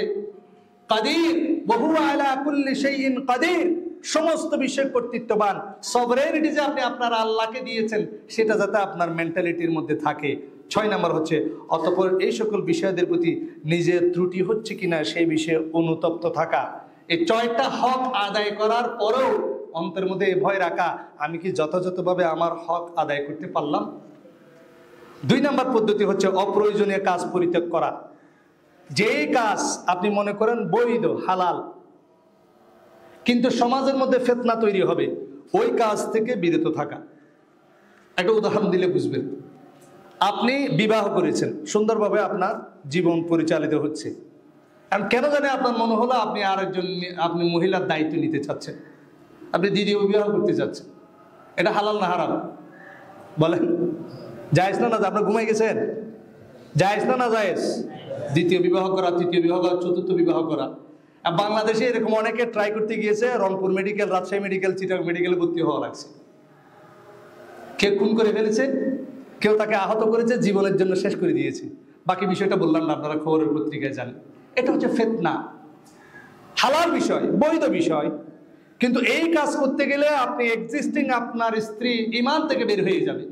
Speaker 1: কাদির, ওয়া হুয়া আলা কুল্লি শাইইন কাদির, সমস্ত বিষয়ে কর্তৃত্ববান। সভরেনিটি যে আপনি আপনার আল্লাহকে দিয়েছেন সেটা যাতে আপনার মেন্টালিটির মধ্যে থাকে। 6 নাম্বার হচ্ছে অতঃপর এই সকল বিষয়দের প্রতি নিজের ত্রুটি হচ্ছে কিনা সেই বিষয়ে অনুতপ্ত থাকা। এই 6টা হক আদায় করার পরেও অন্তরের মধ্যে ভয় রাখা, আমি কি যথাযথভাবে আমার হক আদায় করতে পারলাম? 2 নাম্বার পদ্ধতি হচ্ছে অপ্রয়োজনীয় কাজ পরিত্যাগ করা। যে কাজ আপনি মনে করেন বৈধ, হালাল, কিন্তু সমাজের মধ্যে ফিতনা তৈরি হবে, ওই কাজ থেকে বিরত থাকা। একটা উদাহরণ দিলে বুঝবেন। আপনি বিবাহ করেছেন, সুন্দরভাবে আপনার জীবন পরিচালিত হচ্ছে, আর কেন জানে আপনার মনে হলো আপনি মহিলার দায়িত্ব নিতে চাচ্ছেন, আপনি দ্বিতীয় বিবাহ করতে চাচ্ছেন। এটা হালাল না হারাম বলেন? জায়েজ না? আপনার ঘুমাই গেছেন? জায়েজ না জায়েজ? দ্বিতীয় বিবাহ করা, তৃতীয় বিবাহ করা, চতুর্থ বিবাহ করা। বাংলাদেশে এরকম অনেকে ট্রাই করতে গিয়েছে, রংপুর মেডিকেল, রাজশাহী মেডিকেল, চিটাগং মেডিকেলে ভর্তি হওয়া লাগছে। কেউ খুন করে ফেলেছে, কেউ তাকে আহত করেছে, জীবনের জন্য শেষ করে দিয়েছে। বাকি বিষয়টা বললাম না, আপনারা খবরের পত্রিকায় জানেন। এটা হচ্ছে ফিতনা। হালাল বিষয়, বৈধ বিষয়, কিন্তু এই কাজ করতে গেলে আপনি এক্সিস্টিং আপনার স্ত্রী ঈমান থেকে বের হয়ে যাবে,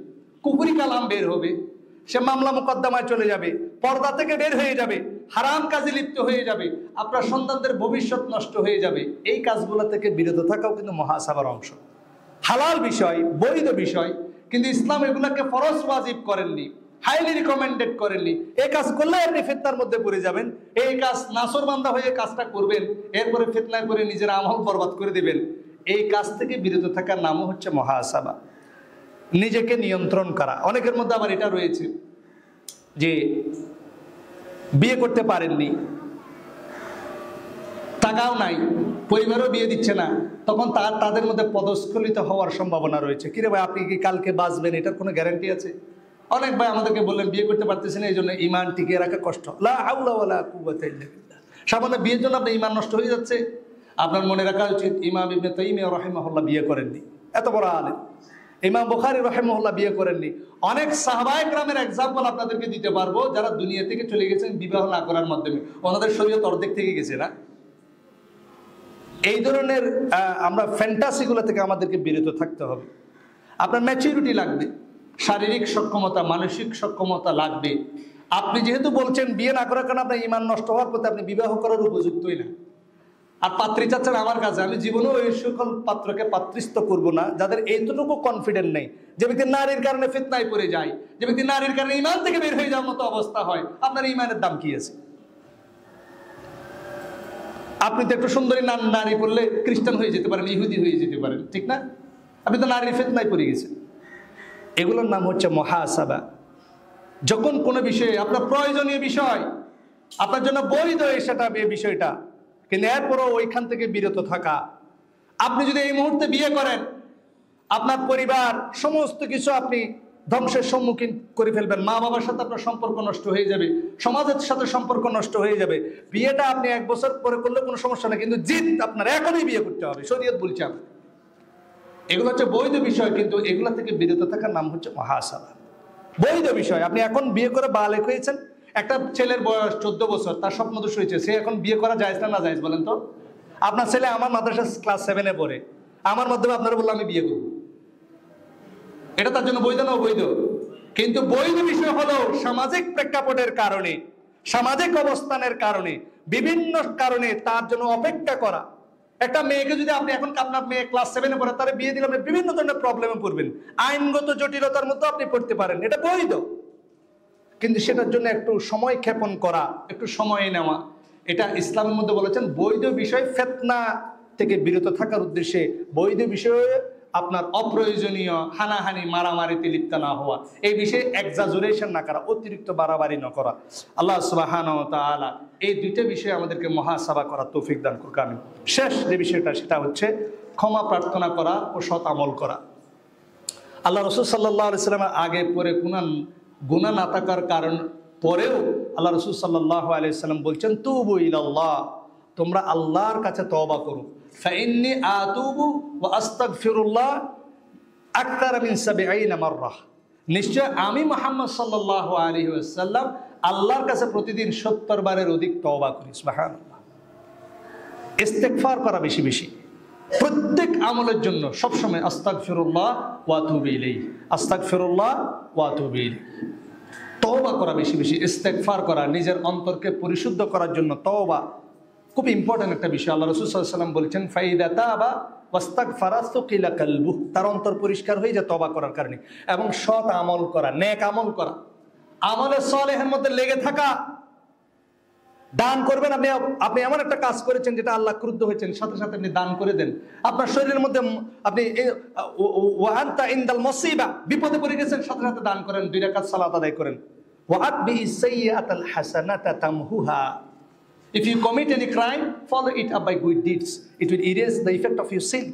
Speaker 1: কুফরি কালাম বের হবে, সে মামলা মোকদ্দমায় চলে যাবে, পর্দা থেকে বের হয়ে যাবে, হারাম কাজে লিপ্ত হয়ে যাবে, আপনার সন্তানদের ভবিষ্যৎ নষ্ট হয়ে যাবে। এই কাজগুলো থেকে বিরত থাকাও কিন্তু মুহাসাবার অংশ। হালাল বিষয়, বৈধ বিষয়, কিন্তু ইসলাম এগুলোকে ফরজ ওয়াজিব করেননি, হাইলি রিকমেন্ডেড করেননি। এই কাজ করলে আপনি ফিতনার মধ্যে পড়ে যাবেন। এই কাজ নাসরবান্দা হয়ে কাজটা করবেন, এরপরে ফিতনা করে নিজের আমল বরবাদ করে দেবেন। এই কাজ থেকে বিরত থাকার নামও হচ্ছে মুহাসাবা, নিজেকে নিয়ন্ত্রণ করা। অনেকের মধ্যে আবার এটা রয়েছে, যে বিয়ে করতে পারেননি, টাকাও নাই, পরিবারও বিয়ে দিচ্ছে না, তখন তাদের মধ্যে পদস্খলিত হওয়ার সম্ভাবনা রয়েছে। কিরে ভাই, আপনি কি কালকে বাঁচবেন, এটার কোনো গ্যারান্টি আছে? অনেক ভাই আমাদেরকে বললেন বিয়ে করতে পারতেছেন, এই জন্য ইমান টিকিয়ে রাখা কষ্ট। লা হাওলা ওয়ালা কুওয়াতা ইল্লা বিল্লাহ। সামান্য বিয়ের জন্য আপনার ইমান নষ্ট হয়ে যাচ্ছে। আপনার মনে রাখা উচিত, ইমাম ইবনে তাইমিয়া রাহিমাহুল্লাহ বিয়ে করেননি, এত বড় আলেম। ইমাম বুখারী রাহিমাহুল্লাহ বিয়ে করেননি। অনেক সাহাবায়ে কেরামের এক্সাম্পল আপনাদেরকে দিতে পারবো যারা দুনিয়া থেকে চলে গেছেন বিবাহ না করার মাধ্যমে। ওনাদের শরীয়ত অর্ধেক থেকে গেছে না। এই ধরনের আমরা ফ্যান্টাসিগুলো থেকে আমাদেরকে বিরত থাকতে হবে। আপনার ম্যাচুরিটি লাগবে, শারীরিক সক্ষমতা, মানসিক সক্ষমতা লাগবে। আপনি যেহেতু বলছেন বিয়ে না করার কারণে আপনার ইমান নষ্ট হওয়ার পথে, আপনি বিবাহ করার উপযুক্তই না। আর পাত্রী চাচ্ছেন আমার কাছে, আমি জীবনেও এই সকল পাত্রকে পাত্রীস্থ করবো না যাদের এইটুকু কনফিডেন্ট নেই। যে ব্যক্তি নারীর কারণে ফিতনায় পড়ে যায়, যে ব্যক্তি নারীর কারণে ইমান থেকে বের হয়ে যাওয়ার মতো অবস্থা হয়, আপনার ইমানের দাম কি আছে? আপনি তো একটু সুন্দরী নারী পড়লে খ্রিস্টান হয়ে যেতে পারেন, ইহুদি হয়ে যেতে পারেন, ঠিক না? আপনি তো নারীর ফিতনায় পড়ে গেছেন। এগুলোর নাম হচ্ছে মুহাসাবা। যখন কোনো বিষয়ে আপনার প্রয়োজনীয় বিষয়, আপনার জন্য বৈধ সেটা এই বিষয়টা, কিন্তু এরপরও ওইখান থেকে বিরত থাকা। আপনি যদি এই মুহূর্তে বিয়ে করেন, আপনার পরিবার সমস্ত কিছু আপনি ধ্বংসের সম্মুখীন করে ফেলবেন। মা বাবার সাথে আপনার সম্পর্ক নষ্ট হয়ে যাবে, সমাজের সাথে সম্পর্ক নষ্ট হয়ে যাবে। বিয়েটা আপনি 1 বছর পরে করলে কোনো সমস্যা নেই, কিন্তু জিদ আপনার এখনই বিয়ে করতে হবে, শরীয়ত বলছে। এগুলো হচ্ছে বৈধ বিষয়, কিন্তু এগুলো থেকে বিরত থাকার নাম হচ্ছে মুহাসাবা। বৈধ বিষয়, আপনি এখন বিয়ে করে বালেক হয়েছেন। একটা ছেলের বয়স 14 বছর, তার স্বপ্নদোষ হয়েছে, সে এখন বিয়ে করা জায়েজ না জায়েজ বলেন তো? আপনার ছেলে আমার মাদ্রাসা ক্লাস 7-এ পড়ে, আমার মাধ্যমে আপনারা বললাম আমি বিয়ে করব, এটা তার জন্য বৈধ না অবৈধ? কিন্তু বৈধ বিষয় হলো সামাজিক প্রেক্ষাপটের কারণে, সামাজিক অবস্থানের কারণে, বিভিন্ন কারণে তার জন্য অপেক্ষা করা। একটা মেয়েকে যদি আপনি এখন, আপনার মেয়ে ক্লাস 7-এ পড়ে, তার বিয়ে দিলে আপনি বিভিন্ন ধরনের প্রবলেমে পড়বেন, আইনগত জটিলতার মধ্যে আপনি পড়তে পারেন, এটা বৈধ। কিন্তু সেটার জন্য একটু সময় ক্ষেপণ করা, একটু সময় নেওয়া, এটা ইসলামের মধ্যে বলেছেন বৈধ বিষয় ফিতনা থেকে বিরত থাকার উদ্দেশ্যে, বৈধ বিষয়ে আপনার অপ্রয়োজনীয় হানাহানি মারামারিতে লিপ্ত না হওয়া, এই বিষয়ে এক্সাজুরেশন না করা, অতিরিক্ত বাড়াবাড়ি না করা। আল্লাহ সুবহানাহু ওয়া তাআলা এই দুইটা বিষয়ে আমাদেরকে মুহাসাবা করার তৌফিক দান করুক। আমিন। শেষ যে বিষয়টা, সেটা হচ্ছে ক্ষমা প্রার্থনা করা ও সৎ আমল করা। আল্লাহ রাসূল সাল্লাল্লাহু আলাইহি ওয়াসাল্লামের আগে পরে গুনাহ না থাকার কারণ পরেও আল্লাহ রাসূল সাল্লাল্লাহু আলাইহি ওয়াসাল্লাম বলছেন, তুবু ইলাল্লাহ, তোমরা আল্লাহর কাছে তওবা করো। ফাইন্নী আতুবু ওয়া আস্তাগফিরুল্লাহ আকতার মিন ৭০ মাররাহ, নিশ্চয় আমি মুহাম্মদ সাল্লাল্লাহু আলাইহি ওয়াসাল্লাম আল্লাহর কাছে প্রতিদিন ৭০ বারের অধিক তওবা করি। সুবহানাল্লাহ। ইস্তেগফার করা বেশি বেশি, প্রত্যেক আমলের জন্য সবসময় আস্তাগফিরুল্লাহ ওয়া আতুবু ইলাইহি, আস্তাগফিরুল্লাহ ওয়া আতুবু ইলাইহি, তওবা করা বেশি বেশি, ইস্তেগফার করা, নিজের অন্তরকে পরিশুদ্ধ করার জন্য তওবা খুব ইম্পর্টেন্ট একটা বিষয়। আল্লাহ রাসূল সাল্লাল্লাহু আলাইহি ওয়াসাল্লাম বলেছেন, ফাইদা তাবা ওয়াস্তাগফারা সুকিলা কালবুহু, তার অন্তর পরিষ্কার হয়ে যায় তওবা করার কারণে। এবং সৎ আমল করা, নেক আমল করা, আমলে সালেহের মধ্যে লেগে থাকা। দান করবেন, আপনি এমন একটা কাজ করেছেন যেটা আল্লাহ ক্রুদ্ধ হয়েছেন, সাথে সাথে আপনি দান করে দেন। আপনার শরীরের মধ্যে আপনি ওয়া আনতা ইনদাল মুসিবা, বিপদে পড়ে গেছেন, সাথে সাথে দান করেন, 2 রাকাত সালাত আদায় করেন। ওয়া আতবিস সাইয়্যাতাল হাসানাতা তামহুহা, if you commit any crime, follow it up by good deeds, it will erase the effect of your sin.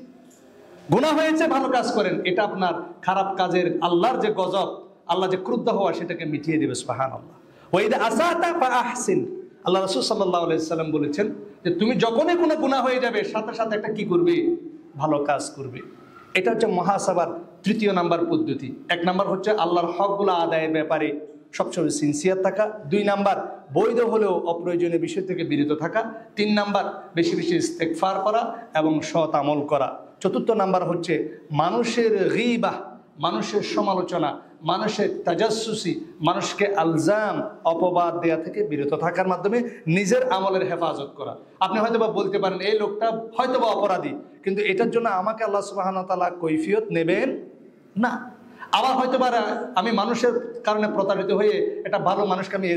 Speaker 1: গুনাহ হয়েছে, ভালো কাজ করেন, এটা আপনার খারাপ কাজের আল্লাহর যে গজব, আল্লাহ যে ক্রুদ্ধ হওয়া, সেটাকে মিটিয়ে দেবে। সুবহানাল্লাহ। ওয়া ইযা আসাতা ফাআহসিন, আল্লাহ রাসূল সাল্লাল্লাহু আলাইহি সাল্লাম বলেছেন যে তুমি যখনই কোনো গুনাহ হয়ে যাবে, সাথে সাথে একটা কি করবে? ভালো কাজ করবে। এটা হচ্ছে মুহাসাবার 3 নাম্বার পদ্ধতি। 1 নাম্বার হচ্ছে আল্লাহর হকগুলো আদায়ের ব্যাপারে সবসময় সিনসিয়ার থাকা। 2 নাম্বার বৈধ হলেও অপ্রয়োজনীয় বিষয় থেকে বিরত থাকা। 3 নাম্বার বেশি বেশি ইস্তেগফার করা এবং সৎ আমল করা। 4 নাম্বার হচ্ছে মানুষের গীবাহ, মানুষের সমালোচনা, মানুষের তাজাসসুসি, মানুষকে আলজাম অপবাদ দেয়া থেকে বিরত থাকার মাধ্যমে নিজের আমলের হেফাজত করা। আপনি হয়তোবা বলতে পারেন এই লোকটা হয়তোবা অপরাধী, কিন্তু এটার জন্য আমাকে আল্লাহ সুবহানাহু ওয়া তাআলা কৈফিয়ত নেবেন না। আবার হয়তোবা আমি মানুষের কারণে প্রতারিত হয়ে একটা ভালো মানুষকে আমি